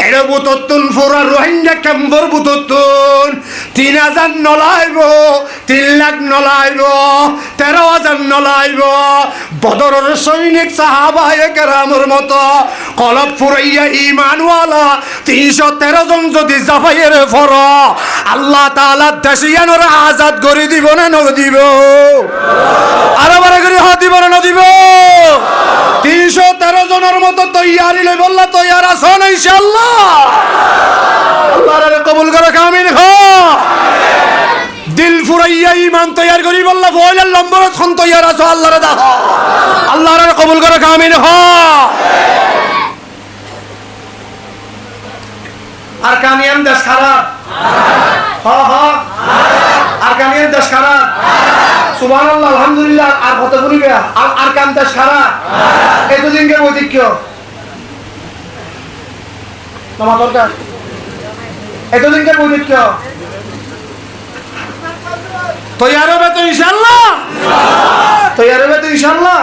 এর বুততুন পুরা রোহিঙ্গা ক্যাম্পর বুততুন 3,000 নলাইব, 3 লাখ নলাইব, 13,000 নলাইব। বদরের সৈনিক সাহাবায়ে কেরামের মতো কলব ফুরাইয়া ঈমানওয়ালা 313 জন যদি জাফাইয়ের ফর আল্লাহ তাআলা দেশিয়ানোর আজাদ করে দিব না দিব? আরো বড় করে দিব না দিব? 313 জনের মতো তৈয়ারি লই বললা তৈয়ার আছো না ইনশাআল্লাহ? আল্লাহর কবুল করে আমিন হ। দিল ফুরাইয়া ঈমান তৈয়ার করি বললা ফয়লাল নম্বরত খন তৈয়ার আছো আল্লাহর দাহ। আল্লাহর কবুল করে আমিন হ। আর কানিয়াম দেশ খারাপ হ হ। আর কানিয়াম দেশ খারাপ সুবহানাল্লাহ আলহামদুলিল্লাহ। আর কত বলিবে? আর কাম দেশ খারাপ এতদিনকে বৈদিক্য তোমার দরকার এতদিনকে বৈদিক্য তৈয়ার হবে তো ইনশাআল্লাহ? তৈয়ার হবে তো ইনশাআল্লাহ?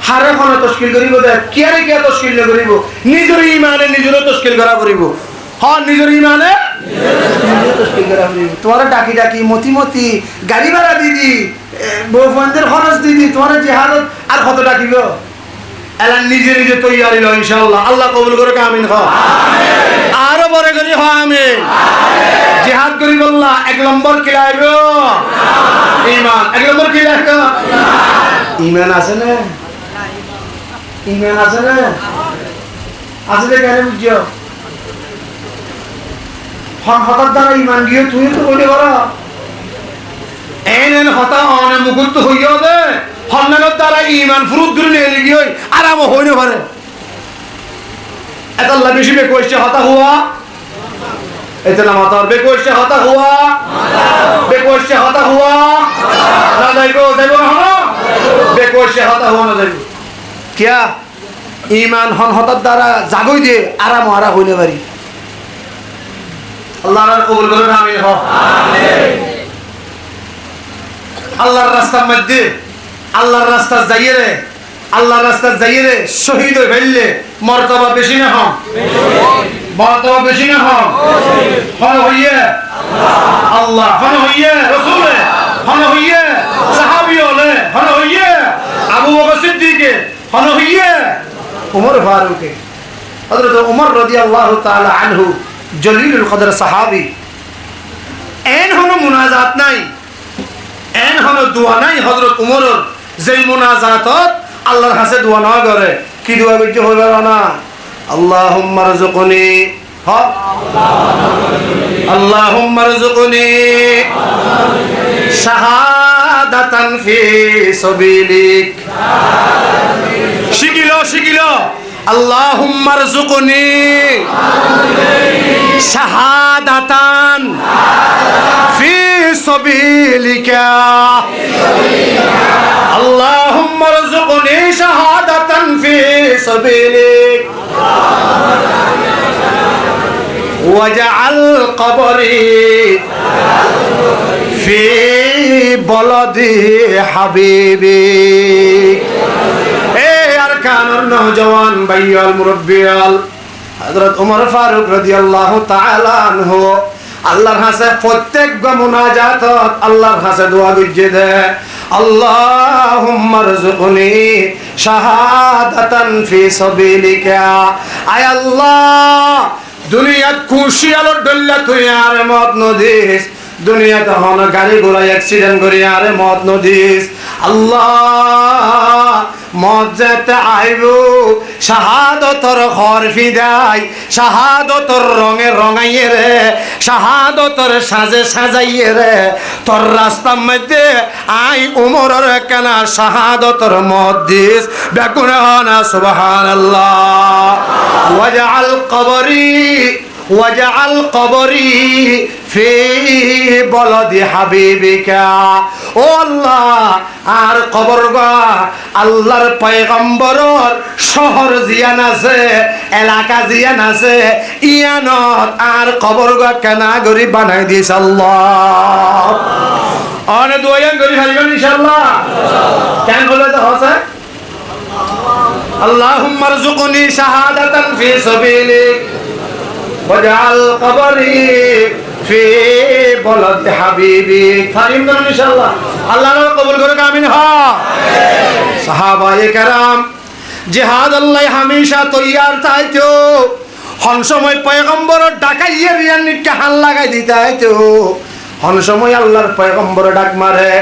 হারে খনে তশকিল করিব দে কিয়ারে কিয়া তশকিল করিব নিজের ঈমানে নিজের তশকিল করা করিব। হ্যাঁ নিজের ঈমানে নিজের তশকিল করা করিব। তোমার ডাকি ডাকি মতি মতি গাড়ি ভাড়া দিদি বউ ফন্দের খরচ দিদি তোমার জিহাদত আর কত ডাকিব? এলা নিজে নিজে তৈয়ারি ল ইনশাআল্লাহ। আল্লাহ কবুল করে আমিন হ। আরো বড় করে হ আমিন। জিহাদ করি বললা 1 নম্বর কি লাইব? ঈমান। 1 নম্বর কি লাইব? ঈমান আছে না? ঈমান আছে না? আছে যে কেন বুঝছো? হঠাৎ দ্বারা ঈমান গিয়ে তুই তো বলে করো এন হতা অনে মুকুত হইয়া দে হন্নানোর দ্বারা ঈমান ফুরুত ধরে নিয়ে গিয়ে আরাম হই না পারে। এত আল্লাহ বেশি বেকোইছে হতা হুয়া এতে না মাতার বেকোইছে হতা হুয়া বেকোইছে হতা হুয়া না যাইবো যাইবো না বেকোইছে হতা হুয়া না যাইবো কিয়া ঈমান হন হতার দ্বারা জাগই দিয়ে আরাম হারা হইলে পারি। আল্লাহর কবুল করুন আমিন হ। আমিন। আল্লাহর রাস্তার মধ্যে আল্লাহর রাস্তা যাইয়ে রে আল্লাহর রাস্তা যাইয়ে রে শহীদ হয়ে ফেললে মর্তবা বেশি না হন? মর্তবা বেশি না হন? হন হইয়ে আল্লাহ হন হইয়ে রাসূল হন হইয়ে সাহাবী হলে হন হইয়ে আবু বকর সিদ্দিকে হন হইয়ে উমর ফারুকে। হযরত উমর রাদিয়াল্লাহু তাআলা আনহু জলিলুল কদর সাহাবী। এন হন মুনাজাত নাই এন হন দোয়া নাই হযরত উমরের যেই মুনাজাতত আল্লাহর কাছে দোয়া না করে কি দোয়া করতে হইবে না? আল্লাহুম্মা রযুকনি হ আল্লাহুম্মা রযুকনি শাহাদাতান ফি সাবিলিক। শিখিল আল্লাহুম্মা রযুকনি শাহাদাতান ফি সাবিলিকা। আল্লাহুম্মা রযুকনি শাহাদাতান ফি সাবিলিক ওয়াজআল কবরি ফি বলদি হাবিবিক। কানর নওজওয়ান ভাইয়াল মুরব্বিয়াল হযরত ওমর ফারুক রাদিয়াল্লাহু তাআলা আনহু আল্লাহর কাছে প্রত্যেক মুনাজাতত আল্লাহর কাছে দোয়া করতে দে আল্লাহুম্মা রযুকনি শাহাদাতান ফি সাবিলিকা। আয় আল্লাহ দুনিয়াত খুশি আলো ডল্লা তুই আর মত নদিস দুনিয়াতে হন গাড়ি ঘোড়া অ্যাক্সিডেন্ট করি আরে মত নদিস আল্লাহ মত যেতে আইব শাহাদতর ঘর ফিদাই শাহাদতর রঙে রঙাইয়ে রে শাহাদতর সাজে সাজাইয়ে রে তোর রাস্তার মধ্যে আই উমরের কেনা শাহাদতর মত দিস বেকুন না সুবহানাল্লাহ। ওয়াজআল কবরি ফি বলদি হাবিবিকা। ও আল্লাহ আর কবরগা আল্লাহর পয়গম্বরর শহর জিয়ান আছে এলাকা জিয়ান আছে ইয়ানত আর কবরগা কেনা গরি বানাই দিস আল্লাহ। অনে দুয়ান গরি হারিবেন ইনশাআল্লাহ। কেন বলে তো হসে আল্লাহুম্মা রযুকনি শাহাদাতান ফি সাবিলিক ওয়াজআল কবরি ফি বালাদ হাবিবিক। ফারিম বলুন ইনশাআল্লাহ। আল্লাহ কবুল করুক, আমিন। সাহাবায়ে কেরাম জিহাদ আল্লাহ হামেশা তৈয়ার চাইতো। হন সময় পয়গম্বর ডাকাইয়ের ইয়ানিকে হাল লাগাই দিতে হইতো। হন সময় আল্লাহর পয়গম্বর ডাক মারে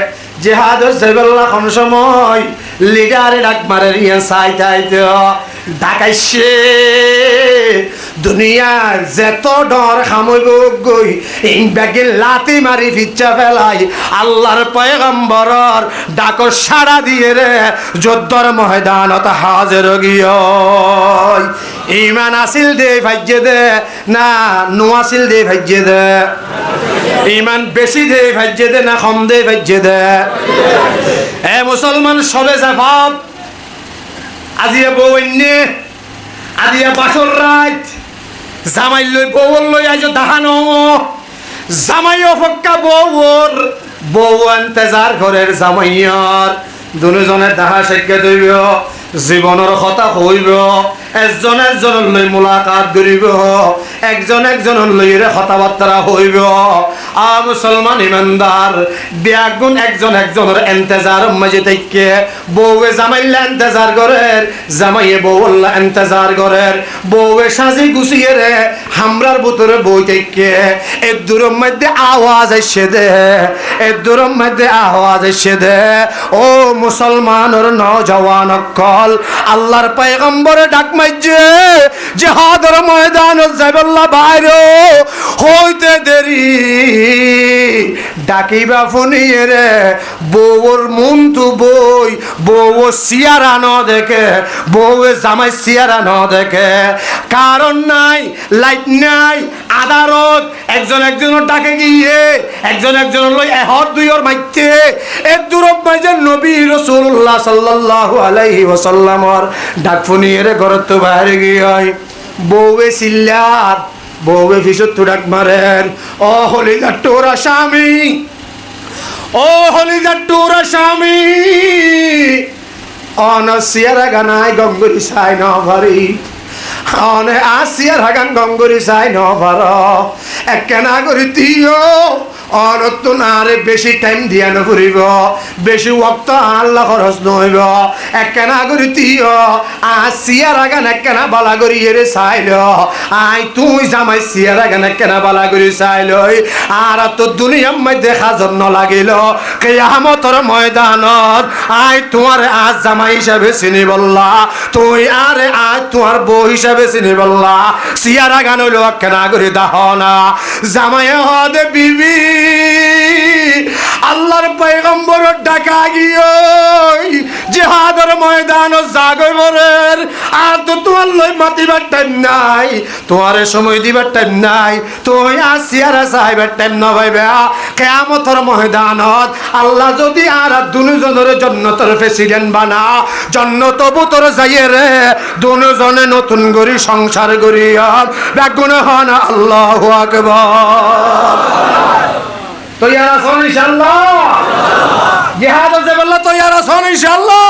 জিহাদ সাইবাল্লাহ, হন সময় লিডারে ডাক মারে ইয়া চাইতে হইতো। ডাকাইছে দুনিয়ার যেত ডর খামইব গই ইন ব্যাগে লাতি মারি ফিচ্চা ফেলাই আল্লাহর পয়গম্বরর ডাক সাড়া দিয়ে রে যুদ্ধর ময়দানত হাজির গিয়। ইমান আসিল দে ভাজ্যে দে না নোয়াসিল দে ভাজ্যে দে? ইমান বেশি দে ভাজ্যে দে না কম দে ভাজ্যে দে? এ মুসলমান সবে জবাব আজিয়া বউ এনে আদিয়া বাসর রাত জামাই লই বউ লই আজ দাহানো জামাই অপেক্ষা বউর বউ ইন্তজার ঘরের জামাইয়ার দুজনের দাহা সাক্ষাৎ হইব, জীবনের কথা হইব, একজন একজনের লই মুলাকাত করিব, একজন একজনের লই কথাবার্তা হইব। আ মুসলমান ইমানদার বিয়াগুন একজন একজনের ইন্তজার মাঝে থেকে বউয়ে জামাইলা ইন্তজার করের, জামাইয়ে বউল্লা ইন্তজার করের, বউয়ে সাজি গুছিয়ে রে হামরার ভিতরে বই থেকে এর দূরের মধ্যে আওয়াজ এসে দে, এর দূরের মধ্যে আওয়াজ এসে দে। ও মুসলমানের নওজওয়ান কল আল্লাহর পয়গম্বরে ডাক মাইছে জিহাদের ময়দানে যাইবাল্লাহ বাইরে হইতে দেরি ডাকিবা ফোনিয়ে রে বউর মন তু বই বউ সিয়ারা ন দেখে, বউ জামাই সিয়ারা ন দেখে, কারণ নাই, লাইট নাই, আদারত একজন একজনের ডাকে গিয়ে একজন একজনের লই এহর দুইর মাইতে এক দূরব মাইজে নবী রাসূলুল্লাহ সাল্লাল্লাহু আলাইহি ওয়াসাল্লামর ডাক ফোনিয়ে রে ঘর তো বাইরে গিয়ে বউয়ে সিল্লার বউয়ে ফিসত ডাক মারেন ও হলিজা টোরা স্বামী, ও হলিজা টোরা স্বামী অনসিয়ারা গানায় গঙ্গুরি সাই ন ভারি অনে আসিয়ার হাগান গঙ্গুরি সাই ন ভার একনা করি দিও অনত নারে বেশি টাইম দিয়া নকরিব, বেশি ওয়াক্ত আল্লাহ খরচ নইব, একনা করি দিও আসিয়ার হাগান একনা বালা করি এরে চাইল আই তুই জামাই সিয়ার হাগান একনা বালা করি চাইল আর তো দুনিয়ার মধ্যে হাজর ন লাগিল কিয়ামতের ময়দানত আই তোমার আজ জামাই হিসাবে চিনি বললা, তুই আরে আজ তোমার বউ হিসাবে চিনি বললা, সিয়ারা গান হইল কেনা করে দাহনা জামাই হদে বিবি আল্লাহর পয়গম্বর ডাকা গিয়ে জিহাদের ময়দান জাগরের আর তো তোমার লই মাতিবার টাইম নাই, তোমার সময় দিবার টাইম নাই, তুই আর সিয়ারা সাহেবের টাইম না ভাইবে কিয়ামতের ময়দানত আল্লাহ যদি আর দুজনের জান্নাতের প্রেসিডেন্ট বানা জান্নাত ভিতর যাইয়ে রে দুজনে নতুন করে সংসার করিয়া বেগুন হন আল্লাহু আকবার। তৈয়ার আছেন ইনশাআল্লাহ? জিহাদ আছে বললা তৈয়ার আছেন ইনশাআল্লাহ?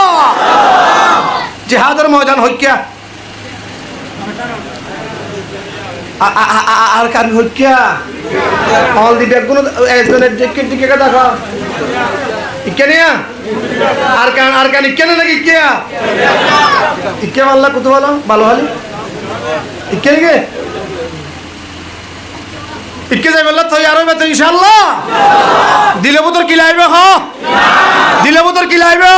জিহাদের ময়দান হইকিয়া আর কান হইকিয়া অল দি বেগুন একজনের দিকে দিকে দেখা ইকেনিয়া আর কান ইকেনে নাকি ইকিয়া ইকে আল্লাহ কত ভালো ভালো ভালো ইকে গে ইকে যাই বললা তৈয়ার হবে তো ইনশাআল্লাহ? দিলে বোতর কি লাইবে হ দিলে বোতর কি লাইবে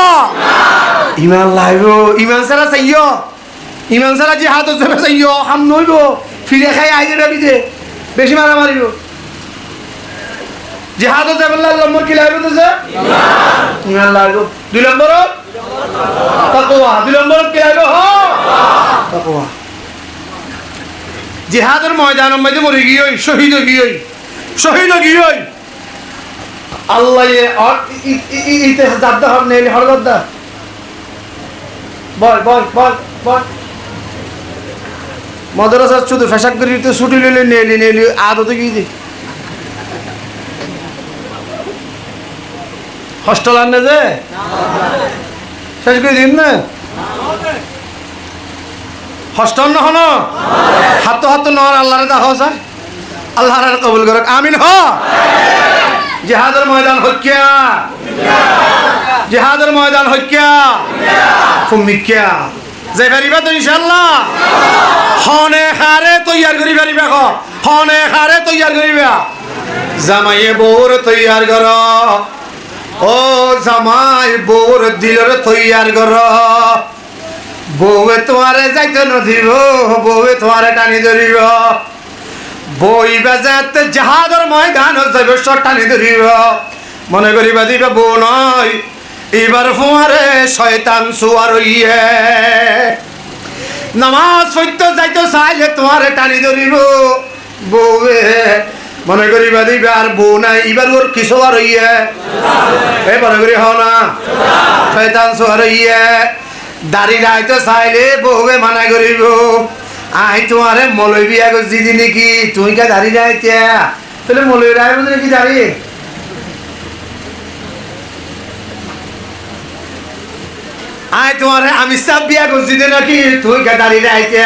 ইমান লাইব, ইমান ছাড়া চাইও, ইমান ছাড়া যে হাত যাবে চাইও হাম নইব ফিরে খাই আইজে যাবি দে বেশি মারা মারিব যে হাত যাবে নম্বর কি লাইব তো ইমান লাইব। 2 নম্বর তাকওয়া, 2 নম্বর কি লাইব হ তাকওয়া। জিহাদের ময়দানের মধ্যে মরে গিয়ে শহীদ গিয়ে শহীদ গিয়ে আল্লাহ ইতে জাদ্দা হর নেই হরদা বল বল বল বল মাদ্রাসা শুধু ফেসাক করি তো ছুটি নিলে নেলি নেলি আদতে গিয়ে দি হস্টেল আনে যে শেষ করে দিন না হস্টন হন হাত হাত নর আল্লাহরে দেখো স্যার আল্লাহর কবুল করুক আমিন হ জিহাদের ময়দান হক্কিয়া জিহাদের ময়দান হক্কিয়া ফুমিকিয়া যে পারিবা তো ইনশাআল্লাহ হনে হারে তৈয়ার করি পারিবা হনে হারে তৈয়ার করিবা জামাইয়ে বউর তৈয়ার কর ও জামাই বউর দিলরে তৈয়ার কর বউয়ে তোমারে যাইতে নদিব বউয়ে তোমারে টানি ধরিব বই বাজাতে জাহাজের ময়দান যাবে সব টানি ধরিব মনে করিবা দিবা বউ নয় এবার ফুয়ারে শয়তান সুয়ার ইয়ে নামাজ পড়তে যাইতে চাইলে তোমারে টানি ধরিব বউয়ে মনে করিবা দিবা আর বউ নাই এবার ওর কিছু আর ইয়ে এই মনে করি হও না শয়তান সুয়ার ইয়ে দাড়ি রাইতে চাইলে বউয়ে মানা করিব আই তোমারে মৌলবি আগে দিদি নাকি তুই কে দাড়ি রাইতে তাহলে মৌলবি রায় বলতে নাকি দাড়ি আই তোমারে আমি সব বিয়া করছি দে নাকি তুই কে দাড়ি রাইতে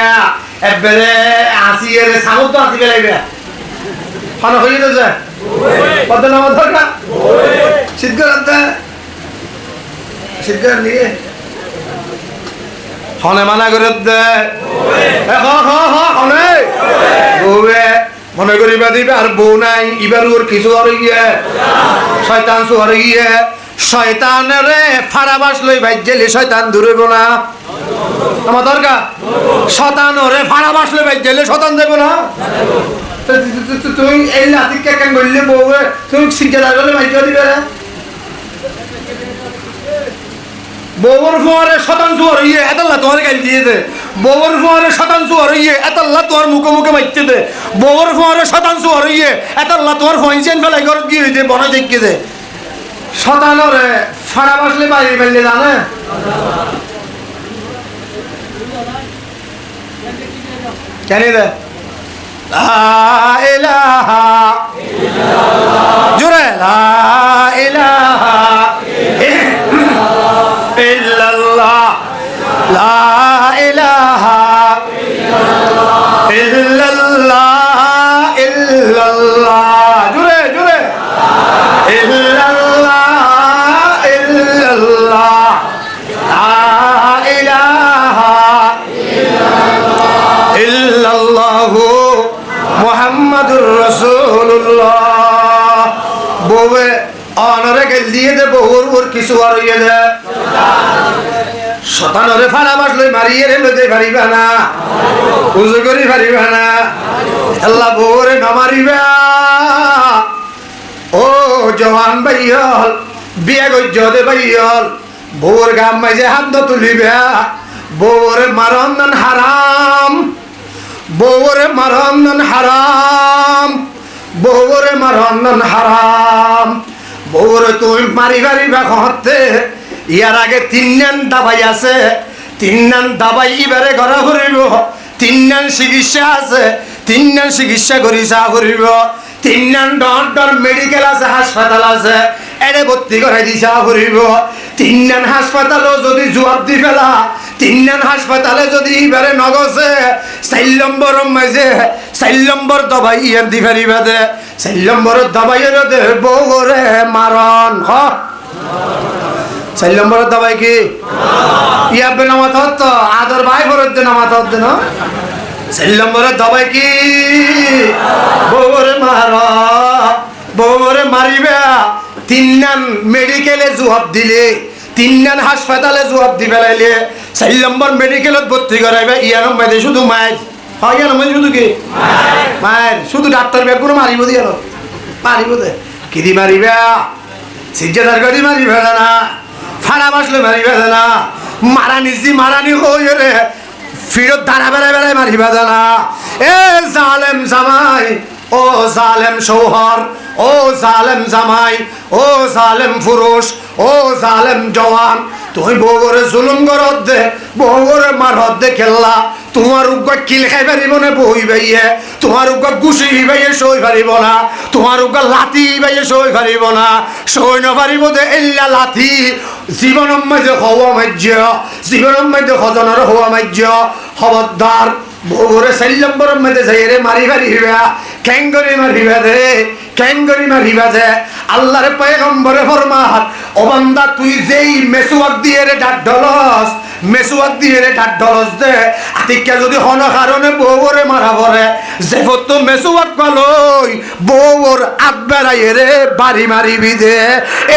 একবারে আসি এর সামত তো আসি বেলাইবে খানা হয়ে যাচ্ছে কত নাম দরকার শীতকাল আনতে শীতকাল নিয়ে হনে মানা করে দে মনে করিবা দিবে আর বউ নাই এবার ওর কিছু আর গিয়ে শয়তান সুয়ার গিয়ে শয়তানরে ফাড়া বাস লই ভাই গেলে শয়তান দূরইব না আমার দরকার শতানরে ফাড়া বাস লই ভাই গেলে শতান যাব না তুমি এই লাতি কেন বললে বউ তুমি শিখে যাবে ভাই দিবে বউর ফোয়ারে শতাংশ আর ইয়ে এতাল্লা তোমার গাল দিয়ে দে বউর ফোয়ারে শতাংশ আর ইয়ে এতাল্লা তোমার মুখে মুখে মাইতে দে বউর ফোয়ারে শতাংশ আর ইয়ে এতাল্লা তোমার ফইছেন ফেলাই ঘর গিয়ে দে বনা দেখকে দে শতানরে ফাড়া বাসলে বাইরে বেললে জানে কেন দে লা ইলাহা ইল্লাল্লাহ জোরে লা ইলাহা ইল্লাল্লাহ লা ইলাহা ইল্লাল্লাহ ইল্লাল্লাহ জোরে জোরে ইল্লাল্লাহ ইল্লাল্লাহ লা ইলাহা ইল্লাল্লাহ মুহাম্মাদুর রাসূলুল্লাহ বউয়ে অনরে গেল দিয়ে দে বউর ওর কিছু আর ইয়ে দে শতানরে ফাড়া বাসলে মারিয়ে রে লইতে পারিবা না উজু করি পারিবা না আল্লাহ বউরে না মারিবা ও জওয়ান ভাইয়ল বিয়ে গজ্জ দে ভাইয়ল বউর গাম মাঝে হাত তুলিবা বউরে মারন হারাম বউরে মারন হারাম বউরে মারন হারাম বউরে তুই মারি পারিবা হতে ইয়ার আগে 3 নান দাবাই আছে 3 নান দাবাই এবারে ঘরে ঘুরিব 3 নান চিকিৎসা আছে 3 নান চিকিৎসা করি চা করিব 3 নান ডক্টর মেডিকেল আছে হাসপাতাল আছে এড়ে ভর্তি করে দিশা করিব 3 নান হাসপাতালও যদি জবাব দি ফেলা 3 নান হাসপাতালে যদি এবারে নগছে 4 নম্বর মাঝে 4 নম্বর দবাই ইয়ান দি ফেরিবা দে 4 নম্বর দবাইয়ের দে বউরে মারণ হ 4 নম্বর দবাই কি ইয়াবে নামাত হতো আদর ভাই ফরত নামাত হতো না 4 নম্বর দবাই কি বউরে মার বউরে মারিবা 3 নান মেডিকেলে জবাব দিলে 3 নান হাসপাতালে জবাব দি ফেলাইলে 4 নম্বর মেডিকেলত ভর্তি করাইবা ইয়ার মধ্যে শুধু মায়ের হয় ইয়ার মধ্যে শুধু কি মায়ের শুধু ডাক্তার বেগুলো মারিব দিয়ে মারিব দে কি দি মারিবা সিজ্জাদার গদি মারিবা না ফাড়া বাসলে মারিবা না মারানি হয়ে রে ফিরত দাঁড়া বেড়ায় মারিবা না এ জালেম জামাই ও জালেম শৌহর ও জালেম জামাই ও জালেম পুরুষ ও জালেম জওয়ান তুই বউরে জুলুম করত দে বউরে মারত দে খেললা তোমার উগ্র কিল খাই পারিব না বই বাইয়ে তোমার উগ্র গুছি বাইয়ে সই পারিব না তোমার উগ্র লাঠি বাইয়ে সই পারিব না সই নপারিব দে এল্লা লাঠি জীবনের মাঝে হওয়া মাজ্য জীবনের মধ্যে হজনের হওয়া মাজ্য খবরদার বউরে 4 নম্বরের মধ্যে যাইরে মারিবা ক্যাঙ্গরি মারিবা দে ক্যাঙ্গরি মারিবা দে। আল্লাহর পয়গম্বরে ফরমান ও বান্দা তুই যেই মেসুয়াক দিয়ে রে ডাডলস মেসুয়াক দিয়ে রে ডাডলস দে আতিকা যদি কোন কারণে বউরে মারা পড়ে যে ফত মেসুয়াক গলই বউর আকবেরাই রে বাড়ি মারিবি দে।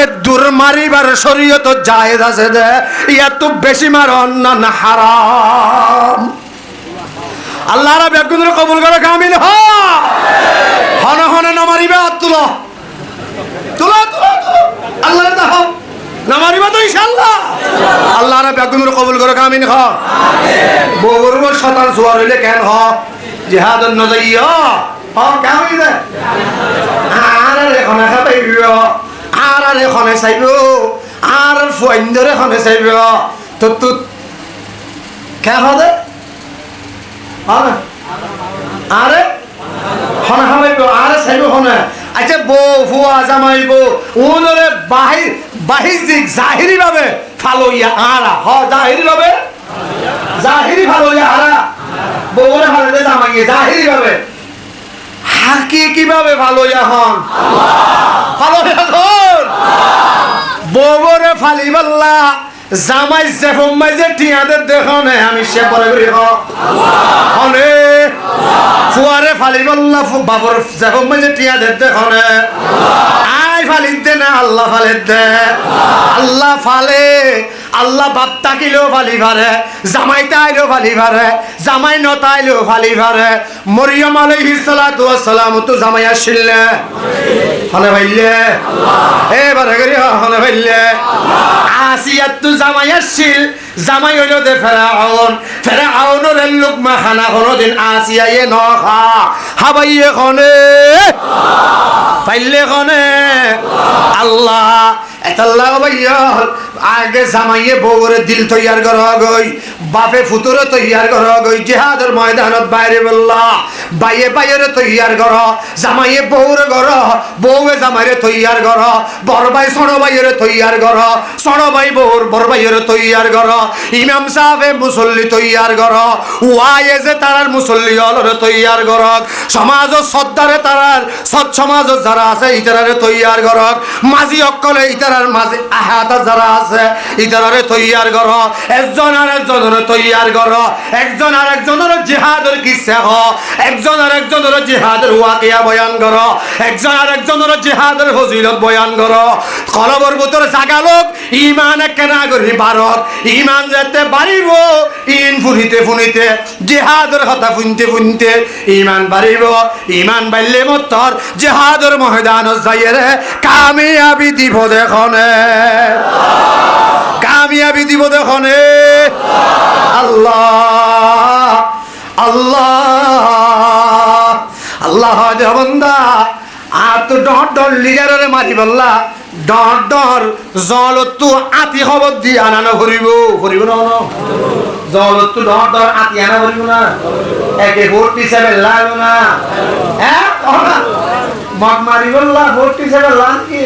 এ দূর মারিবার শরীয়ত জায়েজ আছে দে, ইয়া তো বেশি মারন না হারাম। আল্লাহর বেগুনের কবুল করে কামিল হ হন হন না মারিবা তুলো তুলো তুলো আল্লাহর দাহ না মারিবা তো ইনশাআল্লাহ আল্লাহর বেগুনের কবুল করে কামিল হ। বউর শতান সুয়ার হইলে কেন হ জিহাদুন নজাইয়া হ কামিল দে আর এখন খাইব আর এখন চাইব আর ফুয়াইন্দরে এখন চাইব তো তো কে হবে আরে হনে হামাইব আরে চাইব হনে। আচ্ছা বউ ফুয়া জামাইব ওনরে বাহির বাহির দিক জাহিরি ভাবে ফালইয়া আরা হ জাহিরি ভাবে জাহিরি ফালইয়া আরা বউরে ফালইতে জামাইয়ে জাহিরি ভাবে হাকিকি ভাবে ফালইয়া হন ফালইয়া হন বউরে ফালিবাল্লা জামাই জেফমাই যে টিয়াদের দেখনে আমি সে পরে করি হনে ফুয়ারে ফালিবাল্লা বাবর জেফমাই যে টিয়াদের দেখনে আই ফালিত দে না আল্লাহ ফালিত দে। আল্লাহ ফালে আল্লাহ বাপ তাকিলেও ফালি পারে জামাই তাইলেও ফালি পারে জামাই নতাইলেও ফালি পারে। মরিয়ম আলাইহিস সালাতু ওয়াস সালাম তো জামাই আসছিল হনে ভাইলে এবারে করি হনে ভাইলে আসিয়াত তো জামাই আসছিল জামাই হইল দে ফেরাউন ফেরাউনের লুকমা খানা কোনদিন আসিয়ায়ে ন খা হাবাইয়ে খনে পাইলে খনে আল্লাহ এতাল্লাহ ভাইয়া আগে জামাইয়ে বউরে দিল তৈয়ার করা গই বাপে ফুতুরে তৈয়ার করা গই জিহাদের ময়দানত বাইরে বললা বাইয়ে বাইরে তৈয়ার কর জামাইয়ে বউরে কর বউয়ে জামাইরে তৈয়ার কর বড় ভাই ছোট ভাইয়েরে তৈয়ার কর ছোট ভাই বউর বড় ভাইয়েরে তৈয়ার কর ইমাম সাহেব মুসল্লি তৈয়ার কর ওয়ায়ে যে তারার মুসল্লি হলরে তৈয়ার কর সমাজ সদ্দারে তারার সৎ সমাজ যারা আছে ইতারে তৈয়ার কর মাঝি অকলে ইতারার মাঝে আহাতা যারা আছে ইতারে তৈয়ার কর একজন আর একজনের তৈয়ার কর একজন আর একজনের জিহাদের কিসসা হ একজন আর একজনের জিহাদের ওয়াকিয়া বয়ান কর একজন আর একজনের জিহাদের ফজিলত বয়ান কর। কলবর ভিতর জাগালোক ঈমান কেনা করি বারক ঈমান যেতে বাড়িব ইন ফুনিতে ফুনিতে জিহাদের কথা ফুনতে ফুনতে ঈমান বাড়িব ঈমান বাড়লে মতর জিহাদের ময়দান যাইরে কামিয়াবি দিব দেখনে কামিয়াবি দিব দেখনে। আল্লাহ আল্লাহ আল্লাহ দেবন্দা আর তো ডর ডর লিগারে মারি বললা ডর ডর জল তো আতি খবর দিয়ে আনানো করিব করিব না জল তো ডর ডর আতি আনা করিব না একে 47 লাগো না হ্যাঁ মত মারি বললা 47 লাগ কি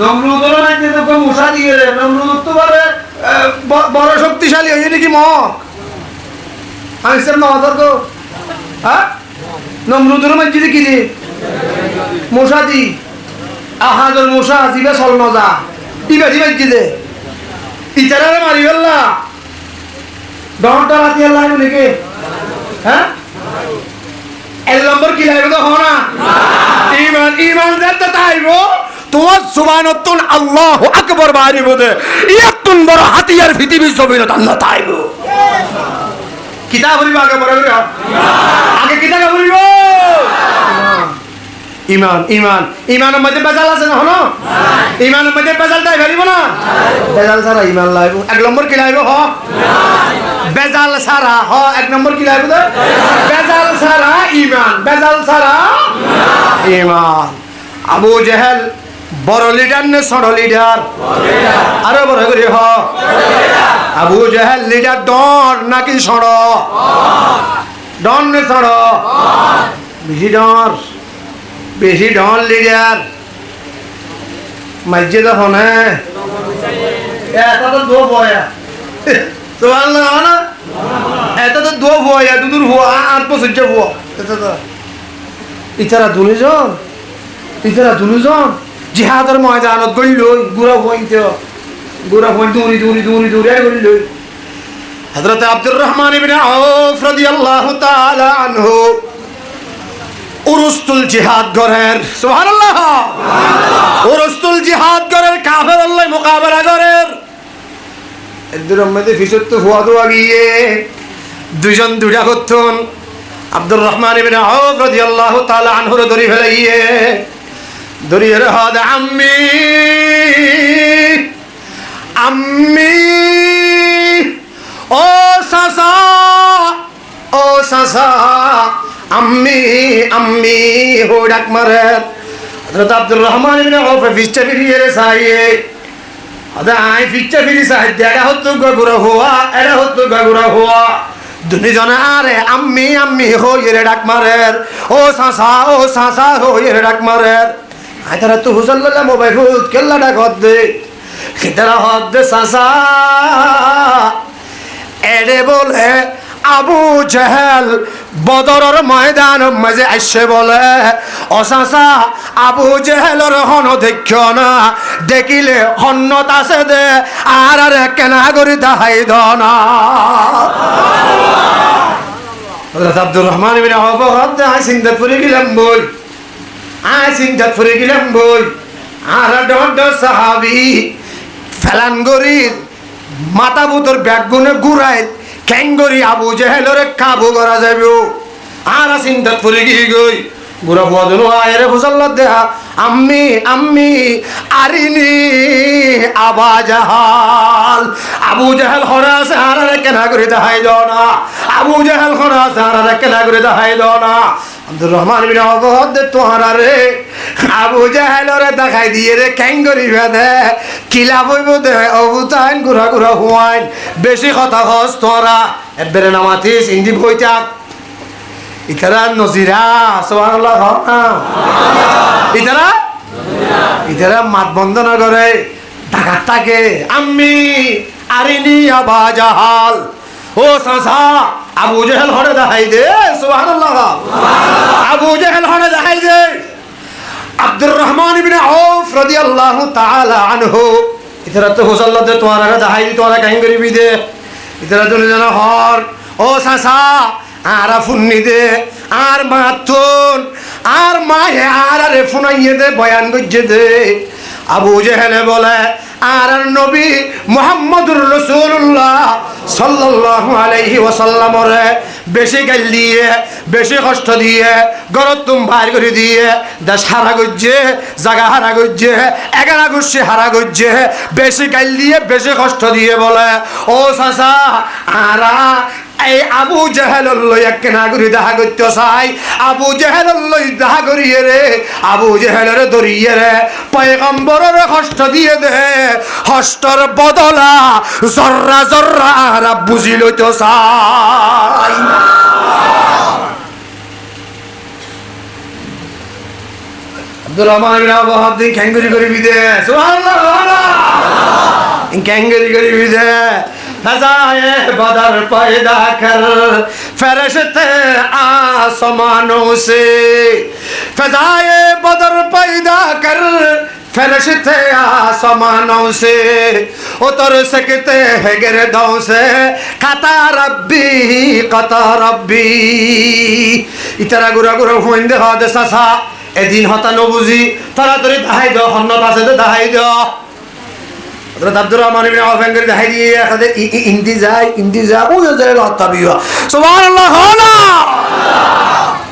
নমরুদের নাকি তো মুসা দিয়ে রে নমরুদ তো বড় শক্তিশালী হয়ে নাকি মক আমি সব নজর তো হ্যাঁ নমরুদের মসজিদে কি দি মশা দি আহাজর মশা জিবে চল নজা দিবে দিবে মসজিদে ইতারে মারি বললা ডরটা রাতি আল্লাহ নাকি হ্যাঁ এক নম্বর কি লাগবে তো হনা ঈমান ঈমান যাতে তাইবো তোমার সুবহানাতুন আল্লাহু আকবার বাড়ি বদে ইয়াতুন বড় হাতিয়ার পৃথিবীর জমিনে আল্লাহ তাইবো কিতাব বলিব আগে বড় করে আগে কিতাব বলিব ঈমান ঈমান ঈমানের মধ্যে বেজাল আছে না হলো ঈমানের মধ্যে বেজাল তাই ফেলিব না বেজাল ছাড়া ঈমান লাইব এক নম্বর কি লাইব হ বেজাল ছাড়া হ এক নম্বর কি লাইব বেজাল ছাড়া ঈমান বেজাল ছাড়া ঈমান। আবু জেহেল বড় লিডার নে ছোট লিডার আরো বড় করে হ আবু জেহেল লিডার ডন নাকি ছোট ডন নে ছোট বেশি ডন লিডার মসজিদ হনে এত তো দো বয়া সুবহানাল্লাহ না এটা তো দো ভুয়া ইয়া দুদুর ভুয়া আর পছন্দ ভুয়া এটা তো ইতারা দুজন জিহাদের ময়দানত গইল গুরা হইন দূরি আর গইল হযরত আব্দুর রহমান ইবনে আউফ রাদিয়াল্লাহু তাআলা আনহু উরুস্তুল জিহাদ গরের সুবহানাল্লাহ উরুস্তুল জিহাদ গরের কাফের আল্লাহ মোকাবেলা গরের এদের মধ্যে ফিসত হুয়া দোয়া গিয়ে দুইজন দুইটা করতেন আব্দুর রহমান ইবনে আউফ রাদিয়াল্লাহু তাআলা আনহু ধরি ফেলাইয়ে ধরিয়ে হাদ আম্মি ও সাসা আম্মি হো ডাক মারে হযরত আব্দুর রহমান ইবনে আউফ ফিসটা ফিরিয়ে রে সাইয়ে আদা আই ফিসটা ফিরি সাই দেখা হতো গগুরা হওয়া দুনিজনে আরে আম্মি হইয়ে রে ডাক মারে ও সাসা হইয়ে রে ডাক মারে আই তারা তো হুসাল্লাহ মোবাইল ফুট কেল্লা ডাক হদ্দে খিতারা হদ্দে সাসা এরে বলে আবু জেহেল বদরের ময়দান মাঝে আসছে বলে অসাসা আবু জেহেলের হন দেখ না দেখিলে হন্নত আছে দে আর কেনা করি দাহাই দনা আব্দুর রহমান ইবনে আউফ আই চিন্তা করে গেলাম বই আর ডড সাহাবি ফেলান গরির মাথা বুতর ব্যাগ গুনে ঘুরায় ক্যাঙ্গরি আবু জেহেলরে কাবু করা যাবে আর চিন্তা করে গই গুড়া বদন আয়রে ফুসাল্লাহ দেহা আম্মি আরিনি আবা জাহাল আবু জাহাল খরা আছে আর কেনা করে দেখাই দাও না আবু জাহাল খরা আছে আর কেনা করে দেখাই দাও না আব্দুর রহমান ইবনে আউফ দে তোহারা রে আবু জাহালরে দেখাই দিয়ে রে ক্যাঙ্গরি বেদে কিলা বইব দে অবুতাইন গুড়া হুয়াইন বেশি কথা হস তোরা এবারে নামাতিস ইন্দি বইতা ইতারা নজিরা সুবহানাল্লাহ ইতারা মাত বন্ধ না করে ডাকাত থাকে আম্মি আরিনি আবা জাহাল ও সাসা আবু জেহেল হরে দেখাই দে সুবহানাল্লাহ আবু জেহেল হরে দেখাই দে আব্দুর রহমান ইবনে আউফ রাদিয়াল্লাহু তাআলা আনহু ইতারা তো হুসাল্লাহ দে তোরা দেখাই দি তোরা কাহিন করিবি দে ইতারা তো জানা হর ও সাসা আর ফুন্নি দে আর মাতুন আর মায়ে আর ফুনাইয়ে দে বয়ান গজ্জে দে আবু জেহেলে বলে আর নবী মুহাম্মদুর রাসূলুল্লাহ সাল্লাল্লাহু আলাইহি ওয়াসাল্লাম রে বেশি গাল দিয়ে বেশি কষ্ট দিয়ে গরত তুম বাইর করে দিয়ে দেশ হারা গজ্জে জায়গা হারা গজ্জে এগারা গুছি হারা গজ্জে বেশি গাল দিয়ে বেশি কষ্ট দিয়ে বলে ও চাচা আরা এই আবু জেহেল লই কেনা করি দেখা করতে চাই আবু জেহেল লই দেখা করিয়ে রে আবু জেহেলের ধরিয়ে রে পয়গম্বরের কষ্ট দিয়ে দে কষ্টর বদলা জর্রা জর্রা আর বুঝি লইতে চাই আব্দুর রহমান ইবনে আউফ দিন ক্যাঙ্গরি করিবি দে সুবহানাল্লাহ ক্যাঙ্গরি করিবি দে फज़ाए बदर पैदा कर फरिश्ते आसमानों से फज़ाए बदर पैदा कर फरिश्ते आसमानों से उतर सकते हैं गिरदों से कता रब्बी इतरा गुरा गुरा हुइंदे हादे सासा एदिन हता नबुजी तरा तरी दाहाई दो हन्नत आसे दे दाहाई दो আব্দুর রহমান ইবনে আউফ এর দেখাই দিয়ে এখানে ইন্দিজা ও যায় লাতাবিয়া সুবহানাল্লাহ হলা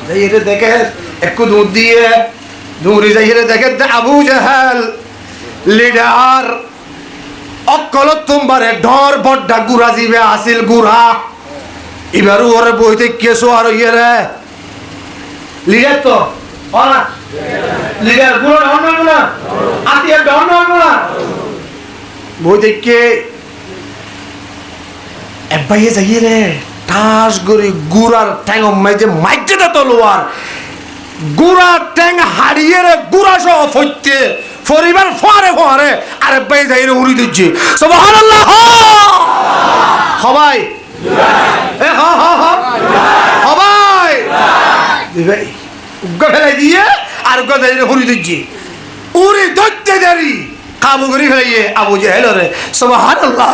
যাইরে দেখে একটু দুধ দিয়ে দূরে যাইরে দেখে আবু জাহেল লিডার অকল তোমারে ডর বড় গুরা জিবে আসিল গুরা এবারে ওরে বইতে কেসো আর ইয়েরে লিডার তো ওরা লিডার গুরা হন না আতিয়া ডর না বই দেখে এবাইয়ে যাইয়ে রে টাস গরি গুড়ার ট্যাং মাইজে মাইজে দে তলোয়ার গুড়ার ট্যাং হারিয়ে রে গুড়া সহ ফইতে পরিবার ফরে ফরে আর এবাইয়ে যাইয়ে উড়ি দিচ্ছে সুবহানাল্লাহ সবাই এ সবাই ভাই উগ্র ফেলাই দিয়ে আর গদাই হরি দিচ্ছি উড়ি ধরতে দেরি কাবু করি ফেলাইয়ে আবু জেহেল রে সুবহানাল্লাহ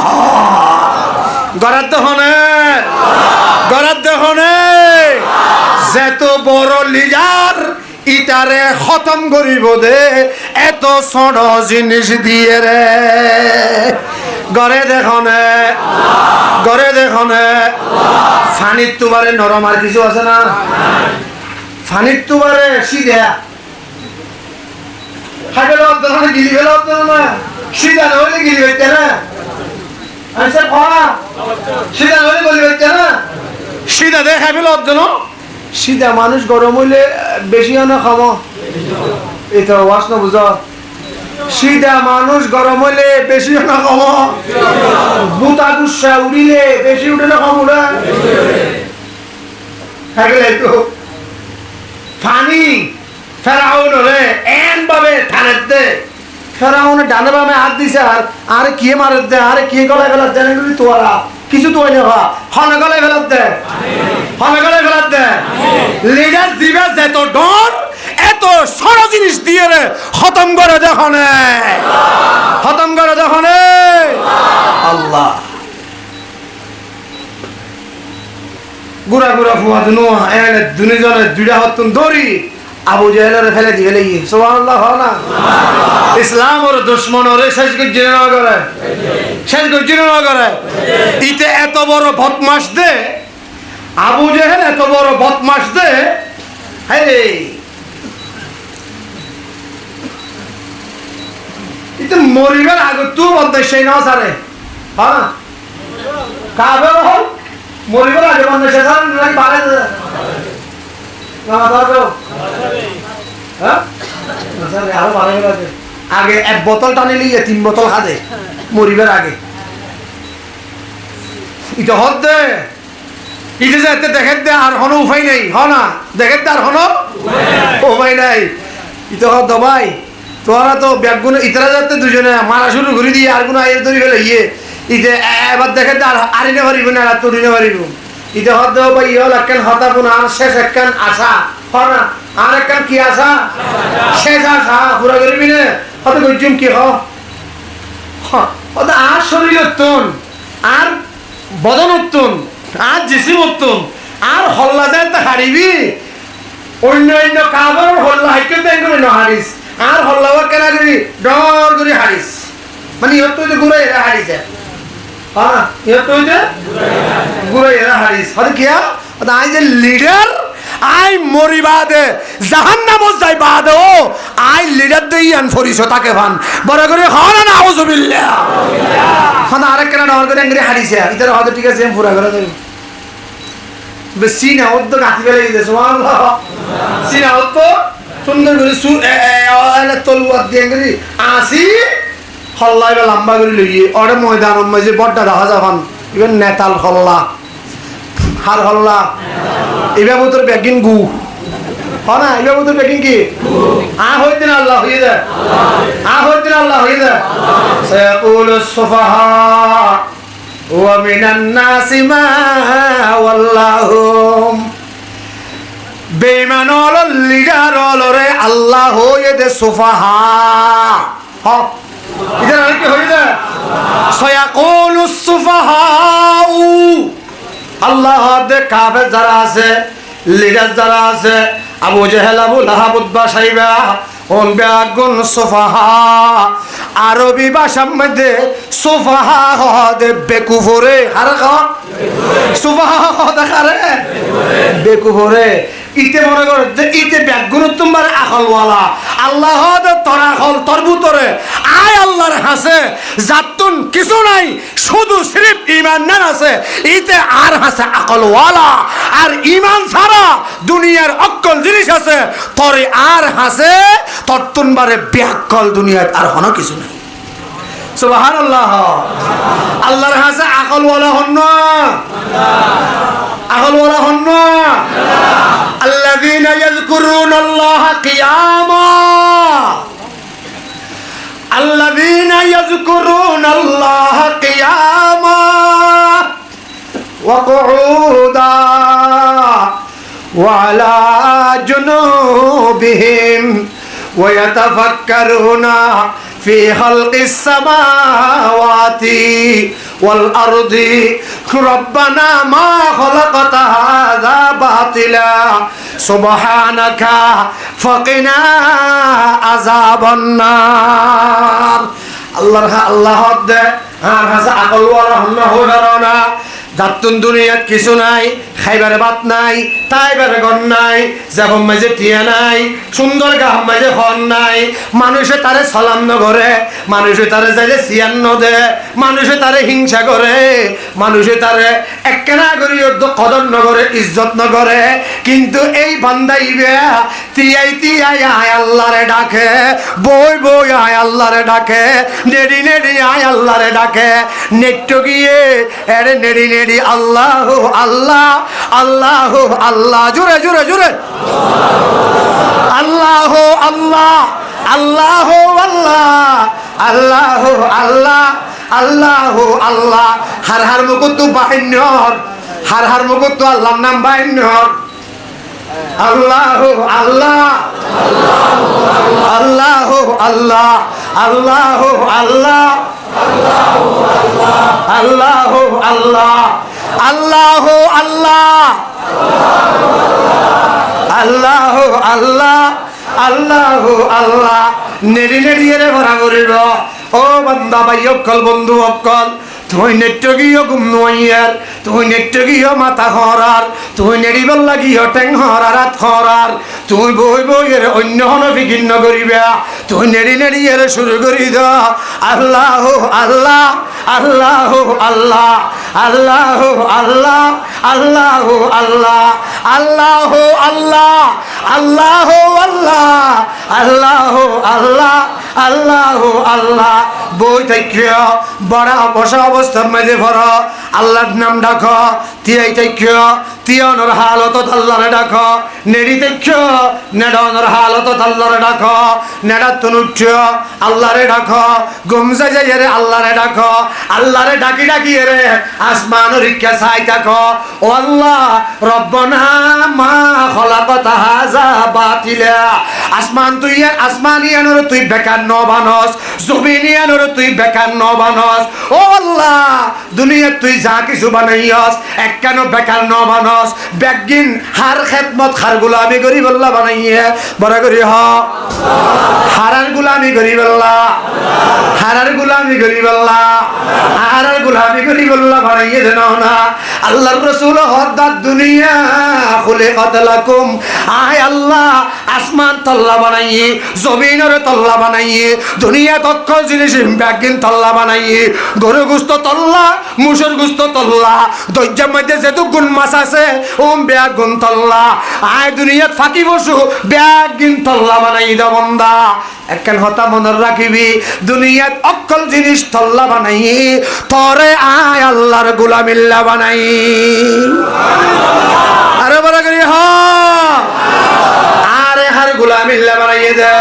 গরাদ দেখনে যেত বড় লিডার ইটারে খতম করিব দে এত ছোট জিনিস দিয়ে রে গড়ে দেখনে ফানির তুবারে নরম আর কিছু আছে না ফানির তুবারে সিধা খাইলে অন্তর গিলি ফেলে অন্তর না সিধা নহলে গিলি হইতে না আচ্ছা পড়া সিধা নহলে গলি হইতে না সিধা দিয়ে খাই ফেলে অন্তর সিধা মানুষ গরম হইলে বেশি না খাবো এটা ওয়াশ না বুঝো সিধা মানুষ গরম হইলে বেশি না খাবো বুতা গুসা উড়িলে বেশি উঠে না খাবো না খাইলে তো ফানি ফেরাউন রে এন ভাবে থানের দে ফেরাউন ডানে বামে হাত দিছে আর কি মারে দে আরে কি গলায় ফেলার দে নাকি তোরা কিছু তো হইনি হা হনে গলায় ফেলার দে লিডার দিবে যেত ডর এত সর জিনিস দিয়ে রে খতম করে যখনে আল্লাহ গুড়া ফুয়া দুনো এনে দুনিজনে দুইটা হতুন দড়ি আবু জেহেলের ফেলে দিয়ে গেলে সুবহানাল্লাহ না ইসলাম ওর দুশ্মন ওরে শেষ গজ্জিন না করে ইতে এত বড় বদমাশ দে আবু জেহেল এত বড় বদমাশ দে হে ইতে মরিবার আগে তুই বলতে সেই না সারে হ্যাঁ কাবে হল মরিবার আগে বন্ধ সে সারে নাকি বাড়ে আগে এক বোতল টানি লিয়ে 3 বোতল খাদে মরিবার আগে ইটা হদ দে ইটা যাতে দেখে দে আর কোনো উপায় নেই না দেখে দে আর কোনো উপায় নাই ইটা হদ ভাই তোরা তো ব্যাগগুলো ইতরা যাতে দুজনে মারা শুরু করে দিয়ে আর কোনো আয়ের তৈরি ফেলে ইতে এবার দেখে দে আর আরিনে পারিব না আর তরিনে পারিব ইতে হদ ভাই ইহল একখান হতাপুন আর শেষ একখান আশা না আর একখান কি আশা শেষ আশা পুরা করবি না হত গজ্জুম কি হত আর শরীর উত্তন আর বদন উত্তন আর জিসিম উত্তন আর হল্লা যায় তা হারিবি অন্য কাবার হল্লা হাইতে তাই করে না হারিস আর হল্লা কেনা করি ডর করে হারিস মানে ইহত তো ঘুরে এরা হারিছে হ্যাঁ ইহত তো ঘুরে এরা হারিস হত কিয়া আই যে লিডার আই মরিবাদে জাহান্নামত যাই বাদে ও আই লিডার দেই আন ফরিস তাকে ভান বড় করে হন না আউযুবিল্লাহ হন আরেক কেন ডর করে আঙ্গরে হারিছে ইতার হয়তো ঠিক আছে পুরা করে দেব বেশি না ওদ গাতি ফেলে দিতে সুবহানাল্লাহ সিনা ওদ সুন্দর করে এনে তলুয়ার দিয়ে আঙ্গরি আসি হল্লাই বা লম্বা করে লইয়ে ওরে ময়দানের মাঝে বড়টা দেখা যাবান ইভেন নেতাল হল্লা হার হল্লা এবার তোর ব্যাগিন গু না এবার তোর ব্যাগিন কি হইতে না আল্লাহ হয়ে যায় হইতে না আল্লাহ হয়ে যায় সায়াকুলু সুফাহা ওয়া মিনান নাসি মা ওয়াল্লাহুম বেঈমান হল লিডার হল রে আল্লাহ হয়ে দে সুফাহা এটা আর কি হয়ে যায় সায়াকুলু সুফাহা আল্লাহ দে কাফের যারা আছে লিডার যারা আছে আবু জেহেল আবু লাহাব উতবা সাইবা ওন বেগুন সুফাহা আরবি ভাষার মধ্যে সুফাহা হদে বেকুফরে আর সুফাহা দেখারে বেকুফরে ইতে মনে কর যে ইতে বেগুন তোমার আখলওয়ালা আল্লাহ দে তোরা হল তরবুতরে আয় আল্লাহর হাসে জাতুন কিছু নাই শুধু সিরিফ ঈমান না আছে ইতে আর হাসে আকলওয়ালা আর ঈমান ছাড়া দুনিয়ার অক্কল জিনিস আছে তোরে আর হাসে তত্তুনবারে বেআক্কল দুনিয়াত আর কোনো কিছু নাই সুবহানাল্লাহ আল্লাহর হাসে আকলওয়ালা হন না আকলওয়ালা হন না الذين يذكرون الله قياما الذين يذكرون الله قياما وقعودا وعلى جنوبهم ويتفكرون في خلق السماوات والأرض ربنا ما خلقت هذا باطلا سبحانك فقنا عذاب النار আল্লাহ দে আর হাসা আকল ওয়ালা হন্না হোদারনা দাতুন দুনিয়াত কিছু নাই খাইবারে ভাত নাই তাইবারে গন নাই যখন মাঝে টিয়া নাই সুন্দর গাম মাঝে হন নাই মানুষে তারে সালাম ন করে মানুষে তারে যাইলে সিয়ান ন দে মানুষে তারে হিংসা করে মানুষে তারে এককেনা করি কদর ন করে ইজ্জত ন করে কিন্তু এই বান্দাইবে তিয়াই আয় আল্লাহরে ডাকে বই আয় আল্লাহরে ডাকে নেড়ি আয় আল্লাহরে ডাকে নেট্য গিয়ে এরে নেড়ি আল্লাহ আল্লাহ আল্লাহ আল্লাহ জোরে জোরে জোরে আল্লাহ আল্লাহ আল্লাহ আল্লাহ আল্লাহ আল্লাহ আল্লাহ হার মুকুত বাহিন্যর হার মুকুত আল্লাহর নাম বাহিন্যর আল্লাহ আল্লাহ আল্লাহ আল্লাহ আল্লাহ আল্লাহ আল্লাহ আল্লাহ আল্লাহ আল্লাহ আল্লাহ আল্লাহ আল্লাহ আল্লাহ নেড়ি নেড়িয়ে ভরা করিল ও বান্দা ভাই অকল বন্ধু অকল তুই নেট্য গিয়ে গুম নয়ার তুই নেট্য গিয়ে মাথা হরার তুই নেড়িবার লাগিয়ে টেং হরার হাত হরার তুই বই এর অন্য হন বিঘিন্ন করিবা তুই নেড়ি এর শুরু করি দ আল্লাহ আল্লাহ আল্লাহ আল্লাহ আল্লাহ আল্লাহ আল্লাহ আল্লাহ আল্লাহ আল্লাহ আল্লাহ আল্লাহ আল্লাহ আল্লাহ আল্লাহ বই থেকে বড় বসা অবস্থার মাঝে ভর আল্লাহর নাম ডাক তিয়াই থেকে তিয়ানোর হালত আল্লাহরে ডাক নেড়ি থেকে নেড়ানোর হালত আল্লাহরে ডাক নেড়াতুন উঠছ আল্লাহরে ডাক গুমজা যাই রে আল্লাহরে ডাক আল্লাহরে ডাকি ডাকি রে আসমান রিক্কা চাই থাক ও আল্লাহ রব্বনা মা খলাকতা হাযা বাতিলা আসমান তুই আসমানিয়ানোর তুই বেকার ন বানস জমিনিয়ানোর তুই বেকার ন বানস ও আল্লাহ দুনিয়া তুই যা কিছু বানাইস একখানো বেকার ন বানস বেগিন হার খেদমত হার গুলামি করি বল্লা বানাইয়ে বড় করি হ হারার গুলামি করি বল্লা হারার গুলামি করি বল্লা হারার গুলামি করি বল্লা বানাইয়ে দেন না আল্লাহর রাসূল হদ্দাত দুনিয়া খুলিকাত লাকুম আয় আল্লাহ আসমান তল্লা বানাইয়ে জমিনের তল্লা বানাইয়ে দুনিয়া তক্ষ জিনিস ব্যাগিন তল্লা বানাইয়ে গরু গুস্ত তল্লা মুসুর গুস্ত তল্লা দৈর্যের মধ্যে যেহেতু গুণ মাছ আছে ওম ব্যাগ গুণ তল্লা আয় দুনিয়াত ফাঁকি বসু ব্যাগ গিন তল্লা বানাই দা বন্দা একখান হতা মনের রাখিবি দুনিয়াত অকল জিনিস তল্লা বানাই তরে আয় আল্লাহর গোলামিল্লা বানাই আরে বড় করি হ আরে হার গোলামিল্লা বানাইয়ে দে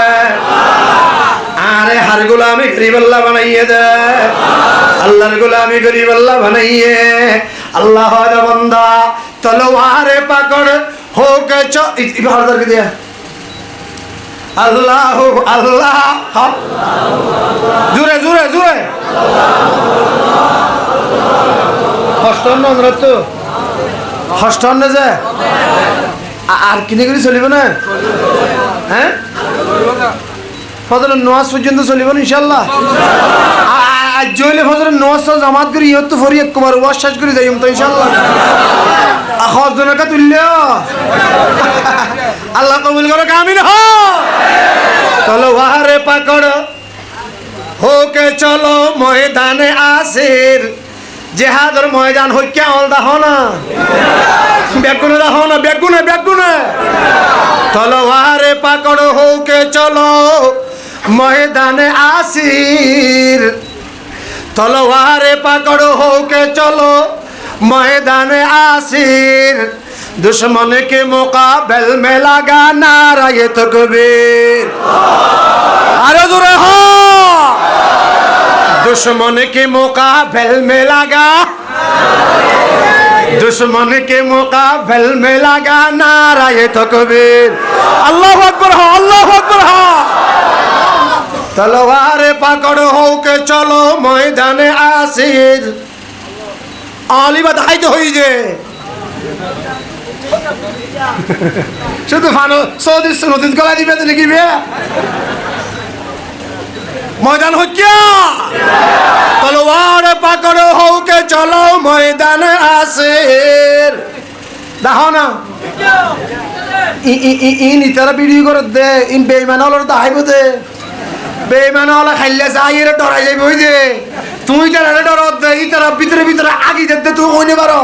আরে হার গোলামি গরিবাল্লাহ বানাইয়ে দে আল্লাহর গোলামি গরিবাল্লাহ বানাইয়ে আল্লাহ রে বান্দা তলোয়ারে পাকড় হোকে চ ইবাদত কে দিয়া আল্লাহ আল্লাহ জোরে জোরে জোরে হস্টন নরত হস্টন না যে আর কিনে করে চলিব না হ্যাঁ ফজরের নামাজ পর্যন্ত চলিব না ইনশাআল্লাহ আজ জইলে ফজরের নামাজ জামাত করি ইয়ত তো ফরি একবার ওয়াজ শেষ করে যাইম তো ইনশাআল্লাহ আখাজ জনকা তুললে আল্লাহ কবুল করে আমিন হ তলোয়ারে পাকড় হোকে চলো ময়দানে আসির জিহাদের ময়দান হইকা অল দাহ না বেগুনে দাহ না বেগুনে তলোয়ারে পাকড় হোকে চলো ময়দানে আসির তলোয়ারে পাকড় হোকে চলো ময়দানে আসির दुश्मन के मुकाबल में लगा नाराए तकबीर अरे जोरे हो दुश्मन के मुकाबल में लगा दुश्मन के मुकाबले में लगा नाराए तकबीर। अल्लाहु अकबर हो, अल्लाहु अकबर हो। तलवार पकड़ो हो के चलो मैदाने आसिर। आली बधाई तो हुई जे শুধু ফানো সৌদি নতুন কলা দিবে তো লিখিবে ময়দান হচ্ছে তলোয়ার পাকড়ো হউকে চলো ময়দানে আসের দেখো না ইন ইতারা ভিডিও করে দে ইন বেঈমান হলো তো হাইব দে বেঈমান হলো খাইলে যাইরে ডরাই যাইবে ওই যে তুই তারা ডরত দে ইতারা ভিতরে ভিতরে আগি দে তুই হইনে পারো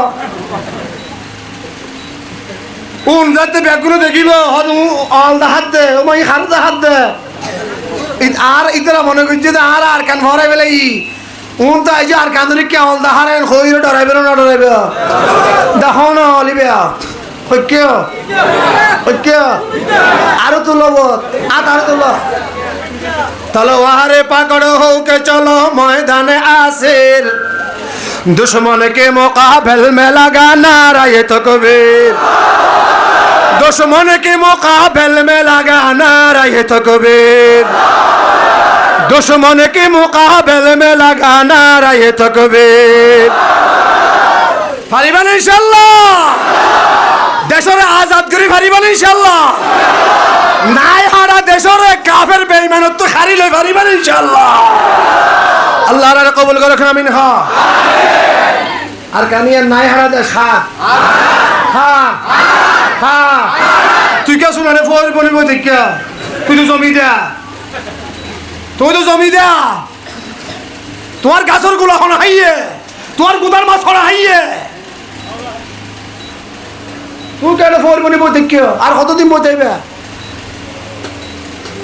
উন যাতে ব্যাগুলো দেখিব হদু অল দা হাত দে ওই হাত দা হাত দে আর ইতারা মনে করছে যে আর কান ভরাই বেলে উন তো আইজ আর কান ধরে কে অল দা হারেন কইরে ডরাইবে না ডরাইবে দেখো না অলিবে হইকে হইকে আরো তুলব আরো তুল তলোয়ারে পাকড়ো হোকে চলো ময়দানে আসির दुश्मन के मुकाबले में लगा नाराए तकबीर। दुश्मन के मुकाबले में लगा नाराए तकबीर। दुश्मन के मुकाबले में लगा नाराए तकबीर। पारिबान इंशाल्लाह देशरे आजाद करी पारिबान इंशाल्लाह নাই হারা দেশরে কাফের বেঈমানত্ব খারি লই পারিবান ইনশাআল্লাহ। আল্লাহ রে কবুল করুন আমিন। হ্যাঁ আর কানিয়া নাই হারা দেশ হ্যাঁ হ্যাঁ হ্যাঁ তুই কে শুনারে ফোর বলিব দেখা তুই তো জমি দে তুই তো জমি দে তোমার গাছর গুলো হন হাইয়ে তোমার গুদার মাছ হন হাইয়ে তুই কেন ফোর বলিব দেখা আর কতদিন বইতেইবে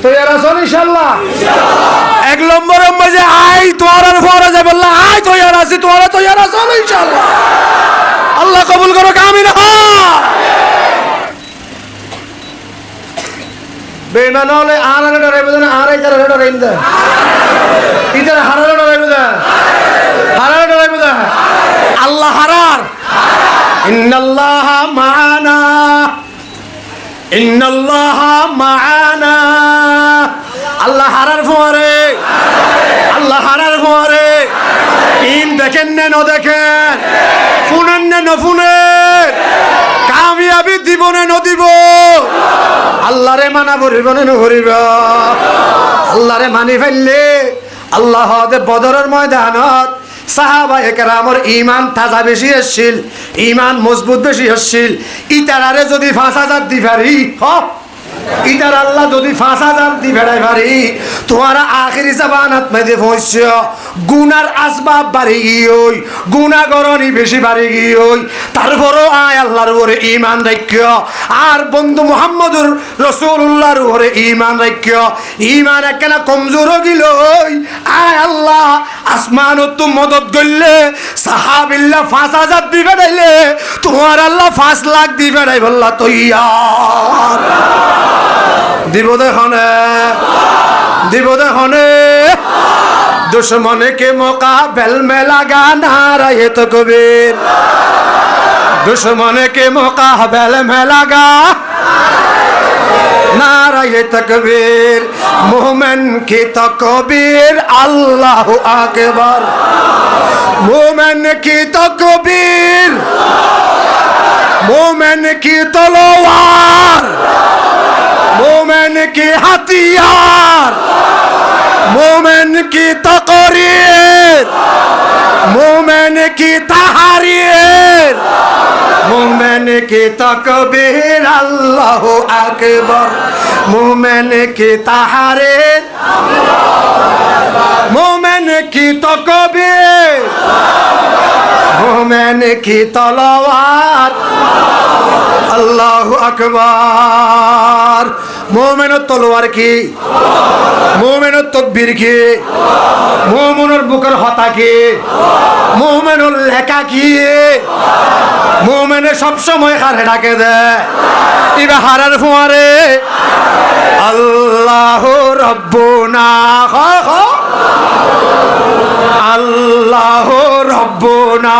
তৈয়ার আছো ইনশাআল্লাহ। এক নম্বরের মধ্যে আই তোমার আর ফরা যায় বললা আই তৈয়ার আছি তোমার তৈয়ার আছো ইনশাআল্লাহ। আল্লাহ কবুল করো আমিন। বেঈমান হলে আর ডরাইবে না আর এই তারা ডরাইবে না ইতারা হারারে ডরাইবে না হারারে ডরাইবে না আল্লাহ হারার ইন্নাল্লাহা মা'ানা ইন্নাল্লাহা মা'ানা আল্লাহ হারার ফরে আল্লাহ হারার ফরে ইন দেখেন না ন দেখেন শুনেন না ন শুনেন কামিয়াবি দিব না ন দিব আল্লাহরে মানা করিব না করিব আল্লাহরে মানি ফেললে আল্লাহ দে বদরের ময়দানত সাহাবায়ে কেরামের ঈমান তাজা বেশি আসছিল ঈমান মজবুত বেশি আসছিল ইতারারে যদি 5000 দি পারি ইতার আল্লাহ যদি 5000 দি ফেরাই পারি তোমার আখিরি জামানাত মধ্যে পৌঁছছ গুনার আসবাব বাড়ি গিয়েই গুনাহগরনি বেশি বাড়ি গিয়েই তারপরও আয় আল্লাহর উপরে ঈমান রাখিও আর বন্ধু মুহাম্মদুর রাসূলুল্লাহর উপরে ঈমান রাখিও ঈমান একখানা কমজোর গিল আয় আল্লাহ আসমানত তো মদত গইলে সাহাবিল্লাহ 5000 দি ফেরাইলে তোমার আল্লাহ 5 লাখ দি ফেরাই বললা তৈয়ার দিব দেখনে दुश्मन के मुकाबले में लगा नाराए तकबीर। दुश्मन के मुकाबले में लगा नाराए तकबीर। मोमिन की तकबीर अल्लाहु अकबर। मोमिन की तकबीर मोमिन की तलवार मोमिन की हथियार मोमिन की तकरीर मोमिन की तहरीर मोमिन की तकबीर अल्लाहु अकबर। मोमिन की तहरीर मोमिन की तकबीर मोमिन की तलवार अल्लाहु अकबर। मोमिनर तलवार की मोमिनर तकबीर की मोमिनर बुकर हता की मोमिनर लेखा की मोमिने सब समय हारे डाके दे इबा हारार फुआरे अल्लाहु रब्बुना अल्लाहु रब्बुना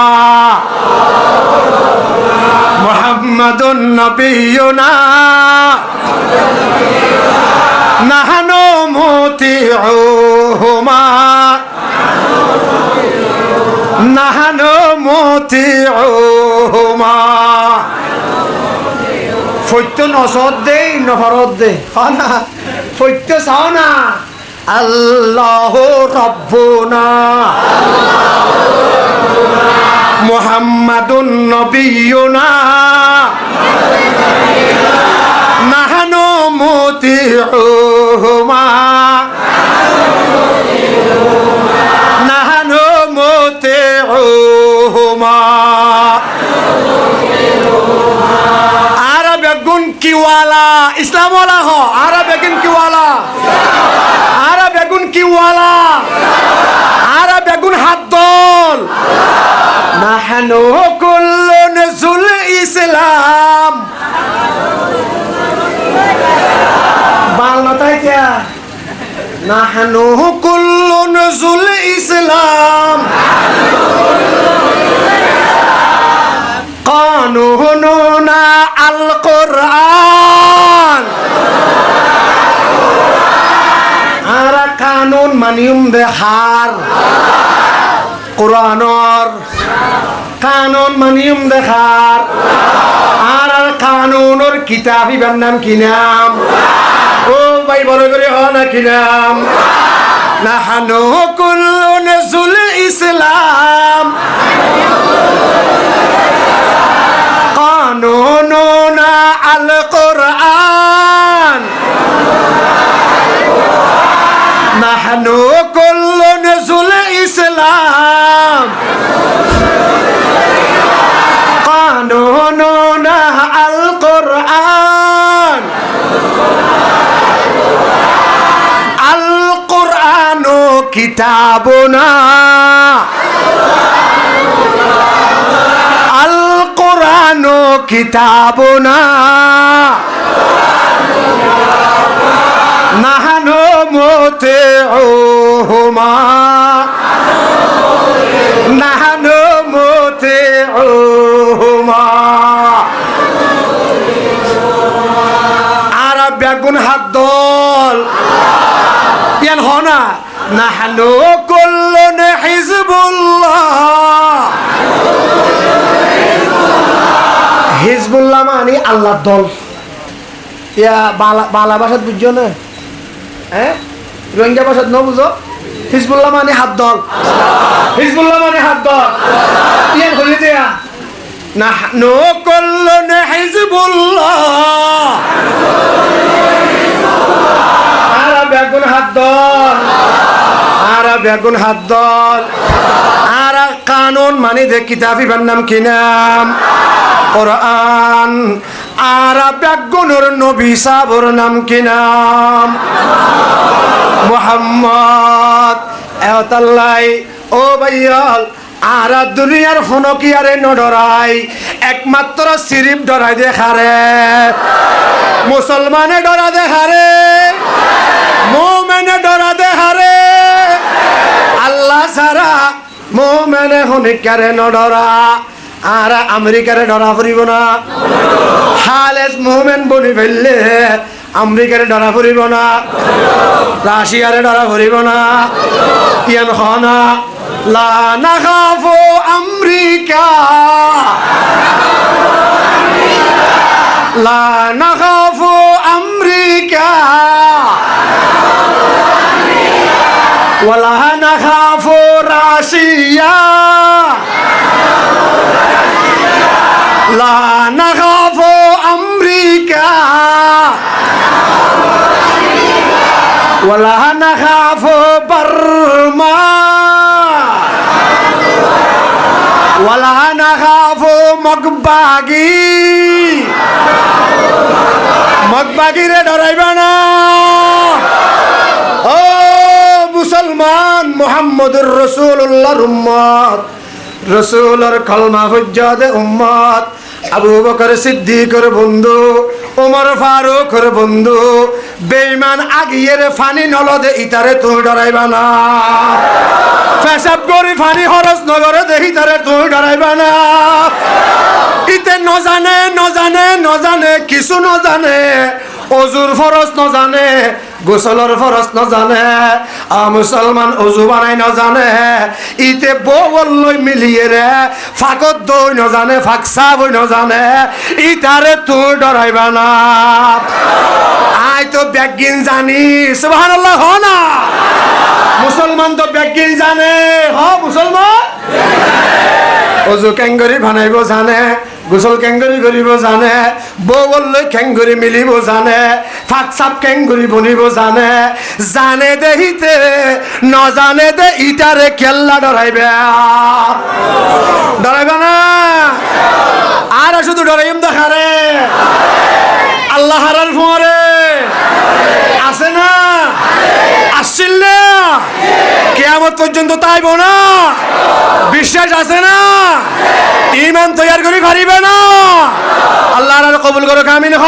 মুহাম্মাদুন নবিয়ুনা নাহনু মুতিউহুমা নাহনু মুতিউহুমা ফৈত্য নসদ দে নফরত দে না ফৈত্য চাও না আল্লাহ রব্বুনা মুহাম্মাদুন নবিয়ুনা নাহনু মুতিউহুমা নাহনু মুতিউহুমা কিওয়ালা ইসলাম ওয়ালা হ আরা বেগুন কিওয়ালা আরা বেগুন কিওয়ালা আরা বেগুন হাত দল নাহনু কুল্লু নজুল ইসলাম বাংলাটাই क्या নাহনু কুল্লু নজুল ইসলাম কানুনুনা আল কোরআন আরা কানুন মানিয়ম দেখার কোরআনর কানুন মানিয়ম দেখার আর কানুনর কিতাবিবার নাম কি নাম ও ভাই বড় করে হ না কি নাম নাহানু কুল্লু নজুল ইসলাম কানুনুনা আল কোরআন নাহনু কুল্লু নজুল ইসলাম কানুনুনা আল কোরআন আল কোরআনু কিতাবুনা আল কোরআনু কিতাবুনা নাহনু মুতিউহুমা নাহনু মুতিউহুমা আর বেগুন হাত দল ইয়ান হনা নাহনু কুল্লুন হিজবুল্লাহ হিজবুল্লাহ মানে আল্লাহর দল ইয়া বালা ভাষাত বুঝছো না হ্যাঁ রোহিঙ্গা ভাষাত ন বুঝো হিজবুল্লাহ মানে হাত দল হিজবুল্লাহ মানে হাত দল ইয়ান হইলে দেয়া নাহনু কুল্লুন হিজবুল্লাহ আর বেগুন হাত দল আর বেগুন হাত দল আর কানুন মানে দে কিতাবিবার নাম কি নাম কোরআন আর বেগুনের নবী সাহর নাম কি নাম মুহাম্মদ এতাল্লাই ও ভাইয়াল আর দুনিয়ার হনকি আরে নডরাই একমাত্র সিরিফ ডরাই দেখারে মুসলমানে ডরা দেখারে মুমিনে ডরা দেখারে আল্লাহ ছাড়া মুমিনে হনিকারে নডরা আর আমেরিকারে ডরা ফুরিব না হালেস মুমিন বনি ফেললে আমেরিকারে ডরা ফুরিব না রাশিয়ারে ডরা ফুরিব না ইয়ান হনা লা নাখাফু আমেরিকা লা নাখাফু আমেরিকা ওয়ালা নাখাফু রাশিয়া লা নাখাফু আমেরিকা ওয়ালা নাখাফু বার্মা ওয়ালা নাখাফু মগবাগি মগবাগিরে ডরাইবা না ও মুসলমান মুহাম্মদুর রাসূলুল্লাহর উম্মত রসুলের কলমা হুজ্জাতে উম্মত আবু বকর সিদ্দিকের বন্ধু ওমর ফারুকের বন্ধু বেঈমান আগিয়ের ফানি নলদে ইতারে তুই ডরাইবা না পেশাব করি ফানি খরচ নগরে দেহি তারে তুই ডরাইবা না ইতে নজানে নজানে কিছু নজানে অজুর ফরজ নজানে গোসলর ফরজ নজানে মুসলমান অজু বানাই নজানে ইতে বউলই মিলিয়ে রে ফাকত দই নজানে ফাকসা বই নজানে ইতারে তুই ডরাইবা না আই তো ব্যাগিন জানি সুবহানাল্লাহ হ না মুসলমান তো ব্যাগিন জানে হ মুসলমান অজু কেঙ্গরি বানাইব জানে গোসল কেঙ্গরি করিব জানে বউলই কেঙ্গরি মিলিব জানে ফাক সাপ কেঙ্গরি বনিব জানে জানে দেহিতে নজানে দে ইটারে কেল্লা ডরাইবে ডরাইবে না আর শুধু ডরাইম দেখারে আল্লাহ হারার ফোরে আছে না আসছিল না কিয়ামত পর্যন্ত তাইব না বিশ্বাস আছে না ঈমান তৈয়ার করি পারিবে না আল্লাহ আর কবুল করো আমিন হ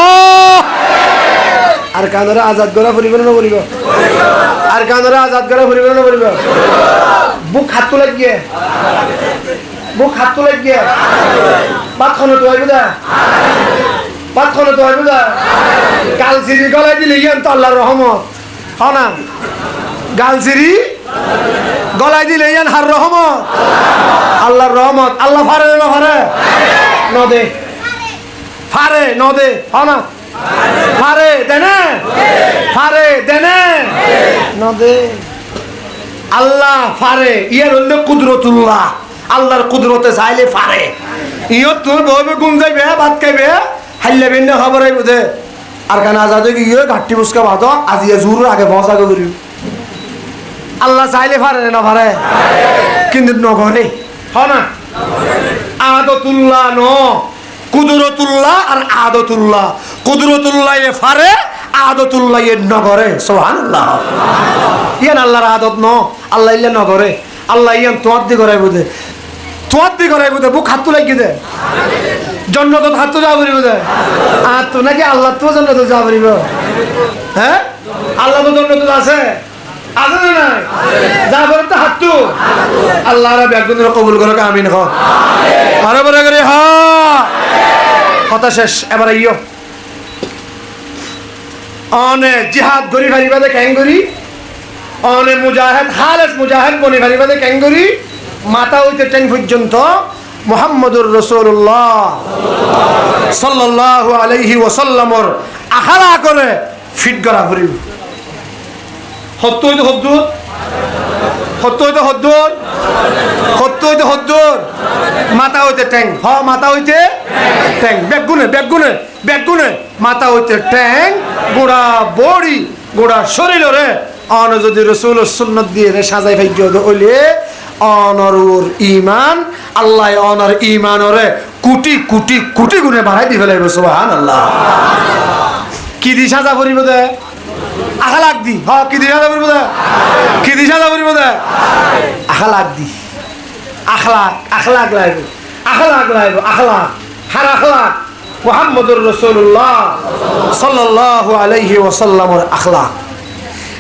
আর কানরা আজাদ করা পরিবে না পরিব আর কানরা আজাদ করা পরিবে না পরিব বুক হাত লাগিয়ে বুক হাত লাগিয়ে পাতখানো তো হইব দা পাতখানো তো হইব দা কাল সিরি গলায় দিলে ইয়ান তো আল্লাহর রহমত হ না গাল সিরি গলায় দিলে ইয়ান হার রহমত আল্লাহর রহমত আল্লাহ ফারে না ফারে নদে ফারে নদে হ না ফারে দেনে ফারে দেনে নদে আল্লাহ ফারে ইয়ার হইল কুদরতুল্লাহ আল্লাহর কুদরতে চাইলে ফারে ইয়ত তুমি বইবে গুম যাইবে ভাত খাইবে হাইলে বিন্দা খবর আইব দে আর কানা আজাদে গিয়ে ঘাটটি বুসকা ভাত আজিয়া জুর আগে বসাকে করি আল্লাহ চাইলে ফারে না ফারে কিন্তু নগরে হ না আদতুল্লাহ ন কুদরতুল্লাহ আর আদতুল্লাহ কুদরতুল্লাহ এ ফারে আদতুল্লাহ এ নগরে সুবহানাল্লাহ ইয়ান আল্লাহর আদত ন আল্লাহ ইল্লা নগরে আল্লাহ ইয়ান তোয়াত দি করাইব দে তোয়াত দি করাইব দে বুক হাত লাগি দে জন্নত হাত তো যাবরিব দে আর তো নাকি আল্লাহ তো জন্নত যাবরিব হ্যাঁ আল্লাহ তো জন্নত আছে আছে না নাই যাবর তো হাত তো আল্লাহ রাব্বি একদিন কবুল করো আমিন হ আমিন আরে বড় করে হ কথা শেষ এবার আইও অনে জিহাদ গরি ভারিবাদে ক্যাঙ্গুরি অনে মুজাহিদ খালেস মুজাহিদ বনি ভারিবাদে ক্যাঙ্গুরি মাথা হইতে ট্যাং পর্যন্ত মুহাম্মদুর রাসূলুল্লাহ সাল্লাল্লাহু আলাইহি ওয়াসাল্লামর আখালা করে ফিট করা ফুরিব সত্য হইতে সত্তর সত্য হইতে সত্তর সত্য হইতে সত্তর মাথা হইতে ট্যাং হ মাথা হইতে ট্যাং বেগুনে বেগুনে বেগুনে মাথা হইতে ট্যাং গোড়া বড়ি গোড়া শরীরে অন যদি রাসূলের সুন্নাত দিয়ে সাজাই ভাগ্য হইলে অনরুর ঈমান আল্লাহ অনর ঈমানরে কোটি কোটি কোটি গুণে বাড়াই দি ফেলাইব সুবহানাল্লাহ কি দি সাজা পড়িব দে আখলাক দি হ কি দি সাজা পড়িব দে কি দি সাজা পড়িব দে আখলাক দি আখলাক আখলাক লাইব আখলাক লাইব আখলাক হার আখলাক মুহাম্মদুর রাসূলুল্লাহ সাল্লাল্লাহু আলাইহি ওয়াসাল্লামের আখলাক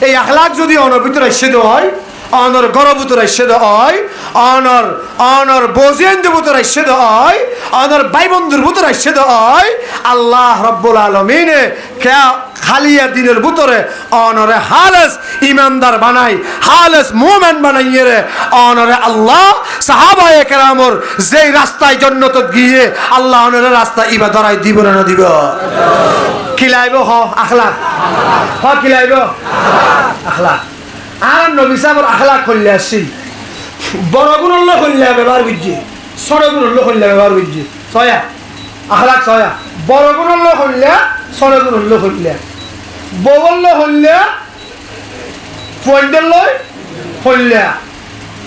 এই আখলাক যদি অনর ভিতরে এসে হয় অনর গর্ভতর এসে হয় অনর অনর বজিয়ানদের ভিতর এসে হয় অনর ভাই বন্ধুর ভিতর এসে হয় আল্লাহ রাব্বুল আলামিন খালিয়া দিনের ভিতরে অনরে হালেস ইমানদার বানাই হালেস মুমিন বানাইয়ে রে অনরে আল্লাহ সাহাবায়ে কেরামর যেই রাস্তায় জান্নাত গিয়ে আল্লাহ অনরে রাস্তা ইবা ধরাই দিব না দিব খিলাইব হ আখলাক হ খিলাইব আখলাক আর নবী সাহেবের আখলাক হইলে আসি বড় গুণ হল্লো হইলে ব্যবহার বুঝছি ছোট গুণ হল্লো হইলে ব্যবহার বুঝছি ছয়া আখলাক ছয়া বড় গুণ হল্লো হইলে ছোট গুণ হল্লো হইলে বগল হইলে পয়েন্টের লই হইলে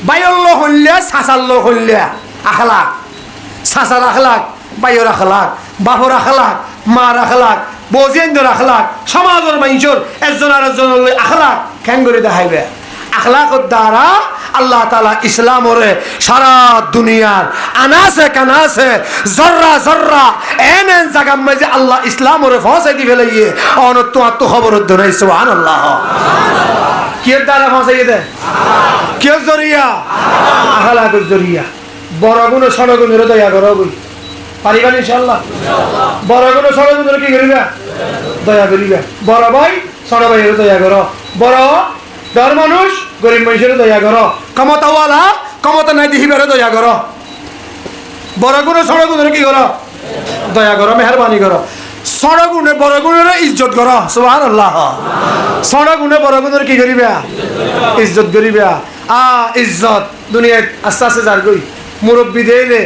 বাইরল হইলে সাসাল হইলে আখলাক সাসার আখলাক বাইর আখলাক বাপর আখলাক মার আখলাক বজেন্দ্র আখলাক সমাজের মানুষের একজন আর একজনের আখলাক কেন করে দেখাইবে আখলাকর দ্বারা আল্লাহ তাআলা ইসলামরে সারা দুনিয়ার আনাসে কানাসে জর্রা জর্রা এন জায়গা মাঝে আল্লাহ ইসলামরে পৌঁছাই দি ফেলাইয়ে অনত্ব আত্ম খবর দনাই সুবহানাল্লাহ কে দ্বারা পৌঁছাই দে কে জরিয়া আখলাকর জরিয়া বড় গুণ ছোট গুণের দয়া করো বই পারিবা ইনশাআল্লাহ বড় কোনো ছোট গুণের কি করিবা দয়া করিবা বড় ভাই ছোট ভাইয়ের দয়া করো বড় ধর মানুষ গরিব মানুষের দয়া করো ক্ষমতাওয়ালা ক্ষমতা নাই দিহিবারে দয়া করো বড় কোনো ছোট গুণের কি করো দয়া করো মেহরবানি করো ছোট গুণে বড় গুণের ইজ্জত করো সুবহানাল্লাহ ছোট গুণে বড় গুণের কি করিবা ইজ্জত করিবা ইজ্জত দুনিয়ায় আস্তে আস্তে যার গই মুরব্বী দেইলে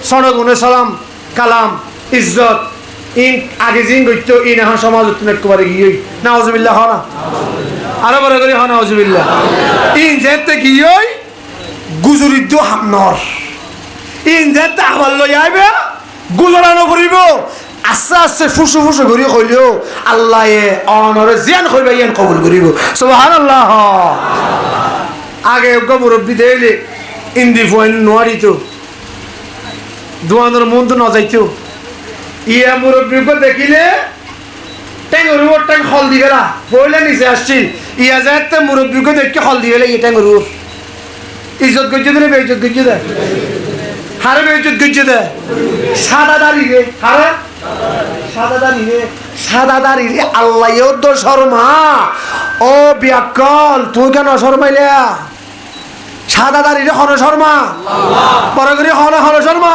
ছোট গুণে সালাম কালাম ইজ্জত ইন আগে জিন গইতো ইন এখন সমাজ তুমি একবারে গিয়ে নাউজুবিল্লাহ হ না আরো বড় করে হ নাউজুবিল্লাহ ইন যেতে গিয়ে গুজরিদ্দ হামনর ইন যেতে আবার লই আইবে গুজরানো করিব আস্তে আস্তে ফুসু ফুসু ঘুরি কইলেও আল্লাহ অনরে জিয়ান কইবা ইয়ান কবুল করিব সুবহানাল্লাহ আগে মুরব্বী দেইলে ইন্দি ফোন নোয়ারিত দোয়ানোর মন তো না যাইতো ইয়া মুরব্বীকে দেখিলে ট্যাঙ্গর উপর ট্যাঙ্ক হল দিবে না বইলে নিচে আসছি ইয়া যাতে মুরব্বীকে দেখে হল দিবে এই ট্যাঙ্গর উপর ইজ্জত গজ্জে দিলে বেইজ্জত গজ্জে দেয় হারে বেইজ্জত গজ্জে দেয় সাদা দাড়ি রে হারে সাদা দাড়ি রে আল্লাহ তো শর্মা ও বিয়াকল তুই কেন শর্মাইলে সাদা দাড়ি রে হন শর্মা বড় করে হন শর্মা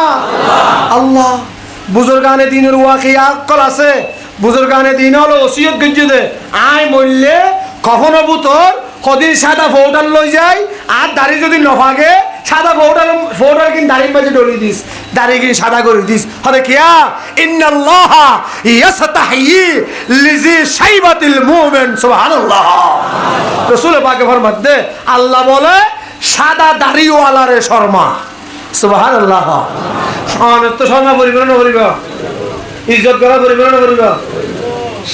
আল্লাহ বুজুর্গানে দিনের ওয়াকিয়া কল আছে বুজুর্গানে দিন হলো ওসিয়ত গজ্জে দে আয় মরলে কখনো বুতর কদিন সাদা ফৌটার লই যায় আর দাড়ি যদি নভাগে সাদা ফৌটার কিন্তু দাড়ির মাঝে ডলি দিস দাড়ি কিন্তু সাদা করে দিস হতে কিয়া ইন্নাল্লাহ ইয়াসতাহি লিজি শাইবাতিল মুমিন সুবহানাল্লাহ রাসূল পাকে ফরমাতে আল্লাহ বলে সাদা দাড়িওয়ালারে শর্মা সুবহানাল্লাহ অনেক তো শর্মা পরিবর্তন করিব ইজ্জত করা পরিবর্তন করিব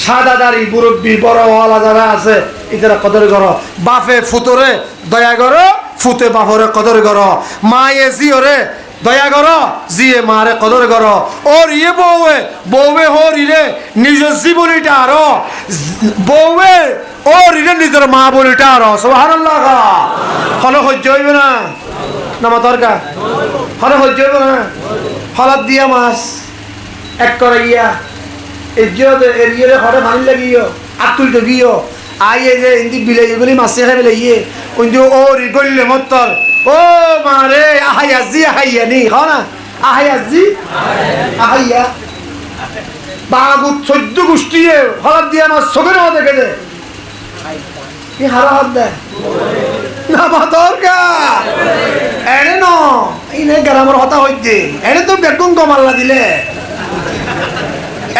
সাদা দাড়ি মুরব্বী বড়ওয়ালা যারা আছে এটারা কদর করো বাপে ফুতরে দয়া করো ফুতে বাপরে কদর করো মায়ে জিওরে দয়া করো জিয়ে মারে কদর করো ওর ইয়ে বউয়ে হোর ইরে নিজের জীবনীটা আরো বউয়ে ওর ইরে নিজের মা বলিটা আরো সুবহানাল্লাহ হলো সহ্য হইবে না নামা দরকার হলো সহ্য হইবে না হলাদ দিয়া মাছ এক করে ইয়া এরিয়ে হরে ভালো লাগিও আতুল তো গিয়ে আইয়ে যে ইন্দি বিলে এগুলি মাছে খাই বেলে ইয়ে কিন্তু ও রিগলে মতর ও মারে আহাইয়া নি হ না আহাইয়া বাগুত 14 গোষ্ঠী হলাদ দিয়া মাছ সবে না দেখে দে কি হারা হাত দে না মা দরকার এনে ন ইনে গ্রামের হতা হইতে এনে তো বেগুন কমাল্লা দিলে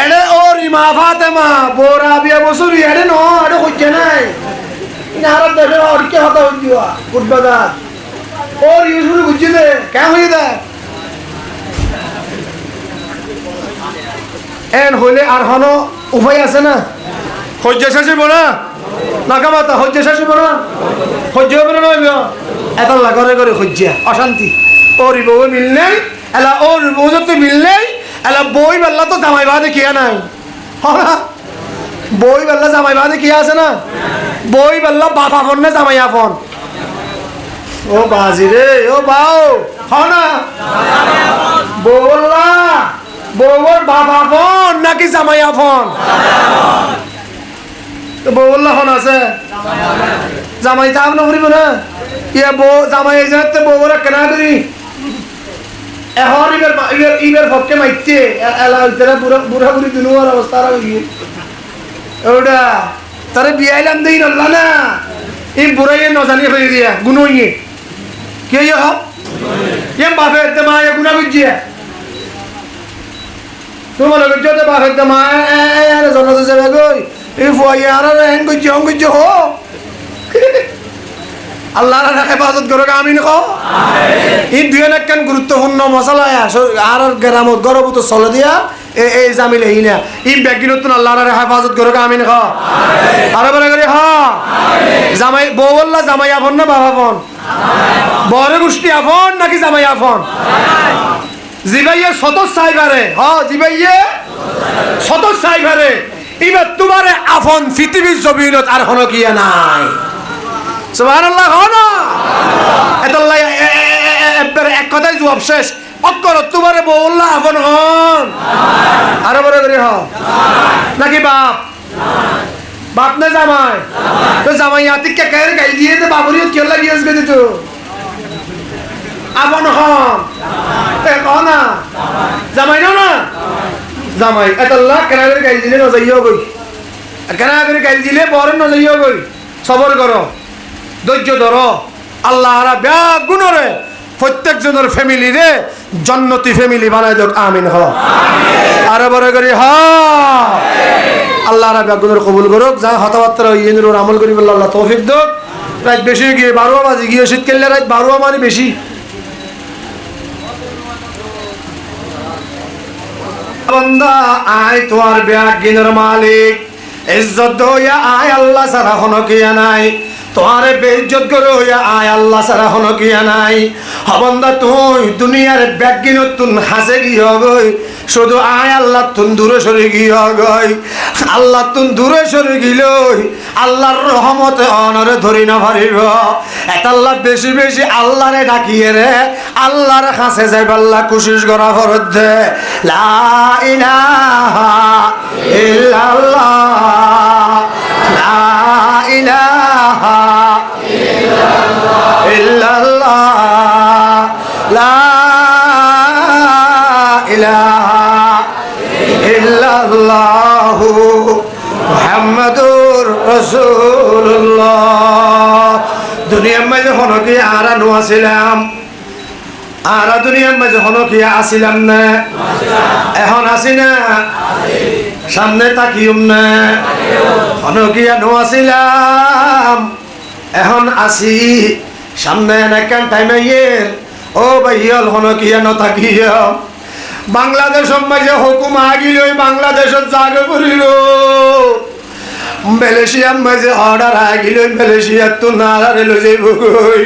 এনে ওর ইমা ফাতেমা বোরা বিয়া বছর এনে ন এটা হইছে নাই নারদ দেখে ওর কে হতা হই দিবা গুডবাজার ওর ইউসুফ বুঝি দে কেন হই দে এন হইলে আর হনো উপায় আছে না হজ্জা শেষে বলা নাকামাতা হজ্জা শেষে বলা হজ্জা হবে না নইব এত লাগরে করে হজ্জা অশান্তি ওর বউ মিল নেই এলা ওর বউ যত মিল নেই এলা বই বেল্লা তো জামাই বাদে কিয়া নাই বই বেল্লা জামাই বাদে কিয়া আছে না বই বেল্লা বাপ আপন না জামাই আপন ও বাজি রে ও বাও হ না বউ বললা বউর বাপ আপন নাকি জামাই আপন তো বউ বললা হন আছে জামাই তা আপন করিব না ইয়া বউ জামাই যাতে বউরা কেনা করি এখন ইবের পক্ষে মাইতে এলা বুড়া বুড়ি দুনুয়ার অবস্থা ওটা তারে বিয়াইলাম দেই নল্লা না এই বুড়াইয়ে নজানি হয়ে দিয়া গুনইয়ে কে হব এম বাপে মা গুনা বুঝিয়া তোমার গজ্জতে বাপে মা আরে জনতা যাবে গই এই ফুয়াইয়া আর হেন গজ্জ হো আল্লাহর হেফাজত করো আমিন কো এই দুই একখান গুরুত্বপূর্ণ মশলা আর গ্রামত গর্ভত চলে দিয়া এই জামিল এই না এই ব্যক্তি নতুন আল্লাহর হেফাজত করো আমিন কো আর বলে করে হ জামাই বউ বললা জামাই আপন না বাবা আপন বড় গোষ্ঠী আপন নাকি জামাই আপন জিবাইয়ে শত সাইবারে হ জিবাইয়ে শত সাইবারে এবার তোমারে আপন পৃথিবীর জমিনত আর কোনো কিয়া নাই সুবহানাল্লাহ হো না এতল্লাই এক কথাই জবাব শেষ অক্কর তোমারে বললা আপন হন আরো বড় করে হ নাকি বাপ বাপ না জামাই তো জামাই আতিককে কায়ের গাই দিয়ে তো বাবুরিও কেউ লাগিয়ে আসবে দিত আপন হন না জামাই না জামাই এত লাখ কেনা করে গাইল দিলে নজাইও গই কেনা করে গাইল দিলে বড় নজাইও গই সবর করো ধৈর্য ধরো আল্লাহ ব্যাগ গুণরে প্রত্যেকজনের ফ্যামিলি রে জন্নতি ফ্যামিলি বানাই দেখ আমিন হ আরো বড় করে হ আল্লাহ ব্যাগ গুণর কবুল করুক যা হতাবার্তা ইয়ের আমল করি বলল আল্লাহ তৌফিক দোক রাত বেশি গিয়ে 12 বাজে গিয়ে শীত কেলে রাত 12 মানে বেশি বন্দা আয় তোমার ব্যাগ গিনের মালিক ইজ্জত দইয়া আয় আল্লাহ সারা হনো কিয়া নাই তোমারে বেইজ্জত করে হইয়া আয় আল্লাহ সারা হনো কিয়া নাই হবন্দা তুই দুনিয়ার ব্যাগ গিনত তুন হাসে গিয়ে গই শুধু আয় আল্লাহ তুন দূরে সরে গিয়ে গই আল্লাহ তুন দূরে সরে গিল আল্লাহর রহমতে অনরে ধরি না পারিব এত আল্লাহ বেশি বেশি আল্লাহরে ডাকিয়ে রে আল্লাহর কাছে যাইব আল্লাহ কোশিশ করা ফরজ দে লা ইলাহা ইল্লাল্লাহ লা ইলাহা ইল্লাল্লাহ লা ইলাহা ইল্লাল্লাহ মুহাম্মাদুর রাসূলুল্লাহ দুনিয়ার মাঝে হনো কি আরা নোয়াছিলাম আরা দুনিয়ার মাঝে হনো কি আসিলাম না এখন আসি না সামনে তাকিউম না হনো কি নোয়াছিলাম এখন আসি সামনে নাকান টাইম আইয়ের ও ভাইয়াল হনো কি নতাকিয়া বাংলাদেশ মাঝে হুকুম আগিল বাংলাদেশের জাগে করিল মালয়েশিয়ার মাঝে অর্ডার আগিল মালয়েশিয়ার তো নারে লো যাইব গই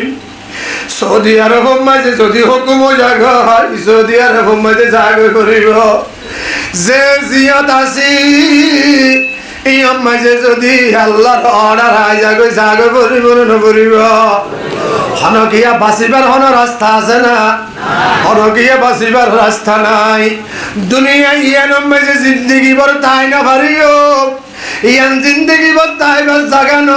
সৌদি আরব মাঝে যদি হুকুম জাগা হয় সৌদি আরব মাঝে জাগে করিব যে জিয়াত আসি ইয়ার মাঝে যদি আল্লাহর অর্ডার আই জাগে জাগে করিব না করিব হনকিয়া বাঁচিবার হন রাস্তা আছে না হনকিয়া বাঁচিবার রাস্তা নাই দুনিয়া ইয়ানোর মাঝে জিন্দগি বড় তাই না ভারিও ইয়ান জিন্দগি বড় তাইবার জাগা ন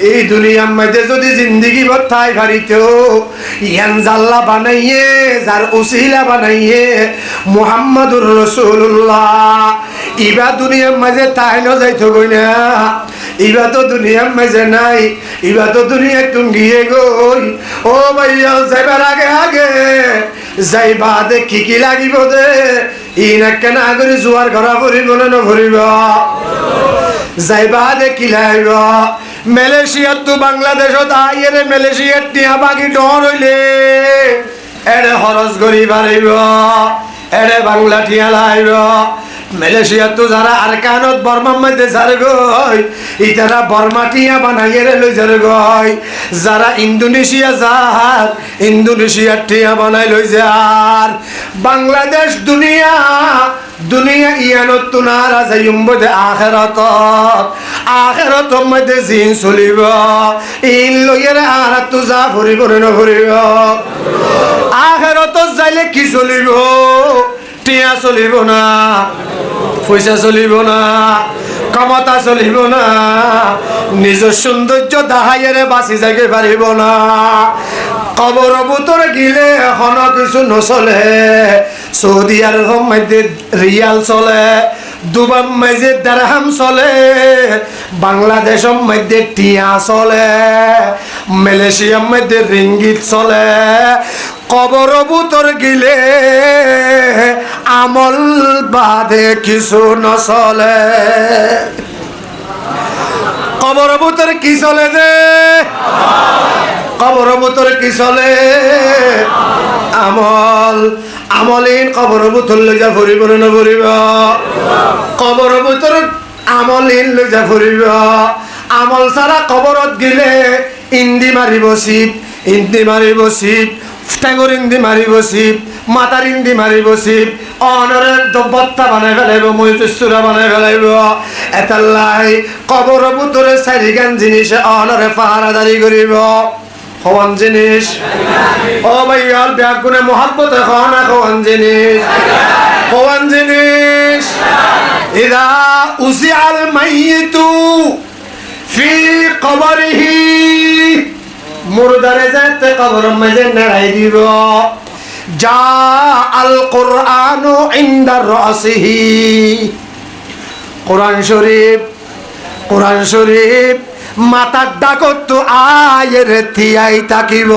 এই দুনিয়ার মধ্যে যদি জিন্দগি বড় তাই ভারিত ইয়ান জাল্লা বানাইয়ে যার উসিলা বানাইয়ে মুহাম্মাদুর রাসূলুল্লাহ ইবা দুনিয়ার মাঝে তাই ন যাইতো গই না ইবা তো দুনিয়ার মাঝে নাই ইবা তো দুনিয়া তুম গিয়ে গই ও ভাইয়া যাইবার আগে আগে যাইবা দে কি লাগিব দে ইনাকে না করে জোয়ার ঘরা ভরিব না ভরিব যাইবা দে কি লাগিব মালয়েশিয়া তো বাংলাদেশত আইয়ে মালয়েশিয়ার টিয়া বাকি ডর হইলে এড়ে খরচ করি পারিব এড়ে বাংলা টিয়া লাইব মালয়েশিয়া তো যারা আরকানত বর্মার মধ্যে যার গই ইতারা বর্মা টিয়া বানাইয়ে লই যার গই যারা ইন্দোনেশিয়া যার ইন্দোনেশিয়ার টিয়া বানাই লই যার বাংলাদেশ দুনিয়া দুনিয়া ইয়ানত তো নারা যাইম বদে আখেরাত মধ্যে জিন চলিব ইন লইয়ের আর তো যা ভরিব না ভরিব আখেরাত যাইলে কি চলিব টিয়া চলিব না পয়সা চলিব না ক্ষমতা চলিব না নিজের সৌন্দর্য দাহাইয়েরে বাঁচি যাইতে পারিব না কবর ভিতরে গিলে এখনো কিছু নচলে সৌদি আরবের মধ্যে রিয়াল চলে দুবার মাঝে দিরহাম চলে বাংলাদেশের মধ্যে টিয়া চলে মালয়েশিয়ার মধ্যে রিঙ্গিত চলে কবর ভিতর গিলে আমল বাদে কিছু নচলে কবর ভিতর কি চলে দে কবর ভিতর কি চলে আমল আমলিন কবর ভিতর লৈ যা ফুরিব না ফুরিব কবর ভিতর আমলিন লৈ যা ফুরিব আমল সারা কবরত গিলে ইন্দি মারিব শিব ইন্দি মারিব শিব টেঙ্গর ইন্দি মারিব শিব মাতার ইন্দি মারিব শিব অনরে দব্বত্তা বানাই ফেলাইব মহিতুরা বানাই ফেলাইব এতাল্লাই কবর ভিতরে চারিগান জিনিসে অনরে পাহারাদারি করিব হওয়ান জিনিস ও ভাইয়াল ব্যাগুনে মোহাব্বত এখন হওয়ান জিনিস হওয়ান জিনিস ইদা উজিআল মাইয়িতু ফি কবরিহি মুরদারে যাতে কবরের মাঝে নাড়াই দিব যা আল কোরআনু ইনদা রাসিহি কোরআন শরীফ মাতার ডাকত তো আয়ের থিয়াই তাকিব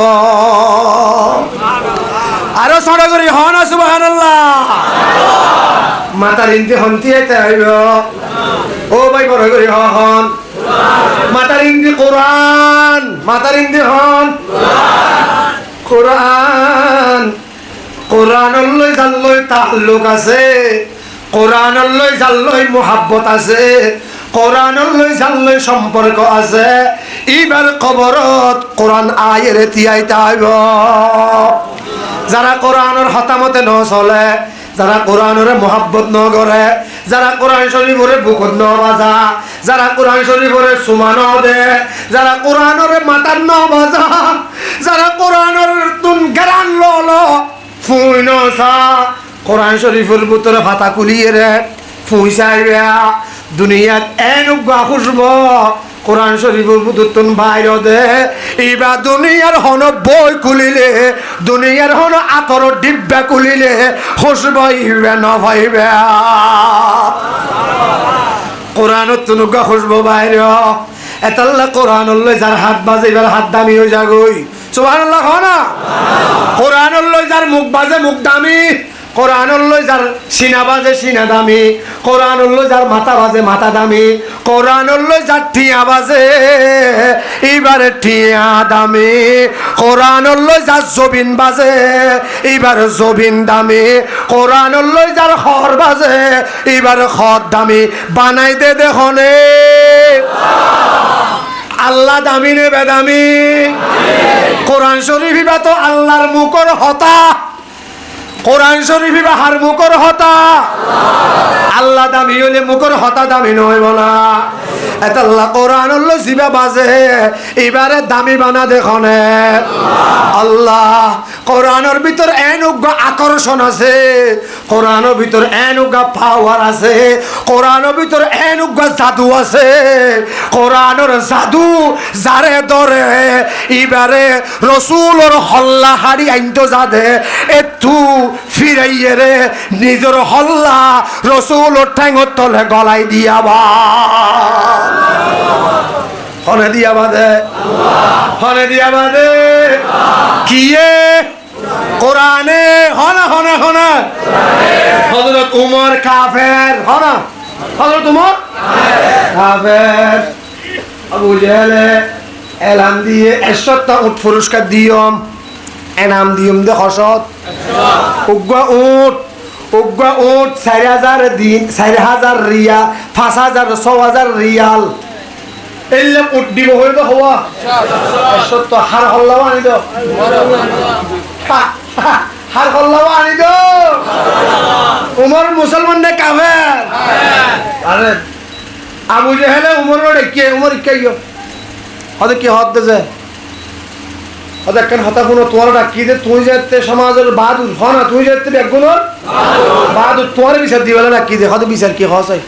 আরো ছড়া করি হন সুবহানাল্লাহ মাতার ইন্দি হন থিয়াইতে হইব ও ভাই বড় করি হন মাতার ইন্দি কোরআন মাতার ইন্দি হন কোরআনলৈ জানলৈ তাল্লুক আছে কোরআনলৈ জানলৈ মোহাব্বত আছে কোরআনলৈ জানলৈ সম্পর্ক আছে এইবার কবরত কোরআন আয়ের তিয়াইতে হইব যারা কোরআনের হতামতে ন চলে যারা কোরআনের মোহাব্বত ন করে যারা কোরআন শরীফরে বুকুত ন বাজা যারা কোরআন শরীফরে সুমা ন দে যারা কোরআনের মাতার ন বাজা যারা কোরআনের তুন গেরান ল ফুই ন সা কোরআন শরীফের ভিতরে ফাতা কুলিয়ে রে ফুই চাইবে দুনিয়াত এনুগা খুশব কোরআন শরীফের বুতুন বাইর দে এইবার দুনিয়ার হন বই খুলিলে দুনিয়ার হন আতর ডিব্বা খুলিলে খুশব ইবে ন ভাইবে কোরআনত তুনুগা খুশব বাইর এতাল্লা কোরআনলৈ যার হাত বাজে এবার হাত দামি হয়ে যাগই সুবহানাল্লাহ হনা কোরআনলৈ যার মুখ বাজে মুখ দামি কোরআনলৈ যার সিনা বাজে সিনা দামি কোরআনলৈ যার মাথা বাজে মাথা দামি কোরআনলৈ যার টিয়া বাজে এইবারে টিয়া দামি কোরআনলৈ যার জবিন বাজে এইবার জবিন দামি কোরআনলৈ যার খর বাজে এইবার খর দামি বানাই দে দেখনে আল্লাহ দামি নে বেদামি কোরআন শরীফ তো আল্লাহর মুখর হতা কোরআন শরীফ বাহার মুখর হতা আল্লাহ দামি হইলে মুখর হতা দামি নইব না এত আল্লাহ কোরআন হলো জিবা বাজে এবারে দামি বানা দেখনে আল্লাহ কোরআনের ভিতর এনুগা আকর্ষণ আছে কোরআনের ভিতর এনুগা পাওয়ার আছে কোরআনের ভিতর এনুগা জাদু আছে কোরআনের জাদু যারে ধরে এবারে রসুলর হল্লা হাড়ি আইনতো যাদে এতু ফিরাইয়ে রে নিজের হল্লা রসুলর ঠ্যাঙর তলে গলাই দিয়াবা হনে দিয়াবা দে হনে দিয়াবা দে কিয়ে কোরআনে হনা হনা হনা হযরত উমর কাফের হনা হযরত উমর কাফের আবু জাহেলে এলান দিয়ে 100টা উট পুরস্কার দিয়ম এনাম দিয়ম দে হসত উগ্গা উট 4000 দিন 4000 রিয়া 5000 6000 রিয়াল এলে উট দিব হইতো হওয়া 100 হার হল্লাও আনি দাও হার হল্লাও আনি দাও উমর মুসলমান নে কাফের আরে আবু জাহেলে উমর কে উমর কে গো হদে কি হদ দে হদে কেন হতা কোন তোর ডাকি দে তুই যেতে সমাজের বাহাদুর হনা তুই যেতে বেগুনর বাহাদুর তোর বিচার দিবেলা না কি দে হদে বিচার কি হসাই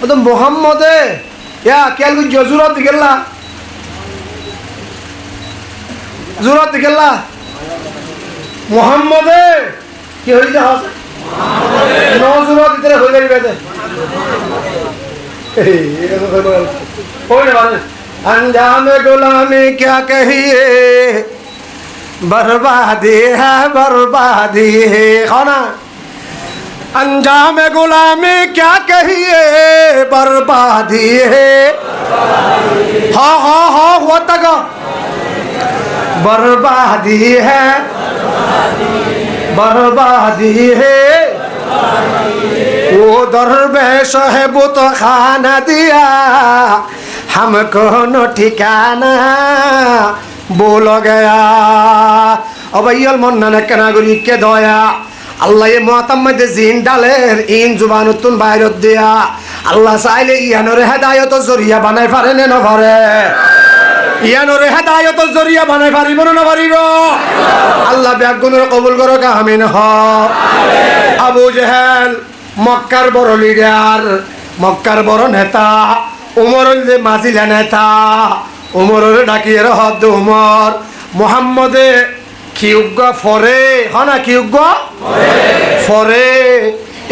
হদে মুহাম্মদে ইয়া কেল কো জজুরত দিগেলা জুরত দিগেলা মুহাম্মদে কি হই যা হসাই মুহাম্মদে নজুরত দিতে হই যাবে দে এই এটা তো হই না মানে अंजाम गुलामी क्या कहिए बर्बादी है खाना अंजाम गुलामी क्या कहिए बर्बादी है हाँ हुआ तक बर्बादी है वो दरवेश है बुत खाना दिया हमको नो ठिकाना बोल गया अबैयल मन्ना ने कनागुरी के दया अल्लाह ये मोहतम में जीन डालेर इन जुबानुतुन बायरत दिया अल्लाह चाइले ইয়ানোর হেদায়েত জরিয়া বানাই পারে না পারে ইয়ানোরে হেদায়তের জরিয়া বানাই পারিব না পারিব আল্লাহ ব্যাগুনের কবুল করো আমিন হ আবু জেহেল মক্কার বড় লিডার মক্কার বড় নেতা উমরের যে মাজিলা নেতা উমরের ডাকিয়ে হদ উমর মোহাম্মদে কি উগ্র ফরে হনা কি উগ্র ফরে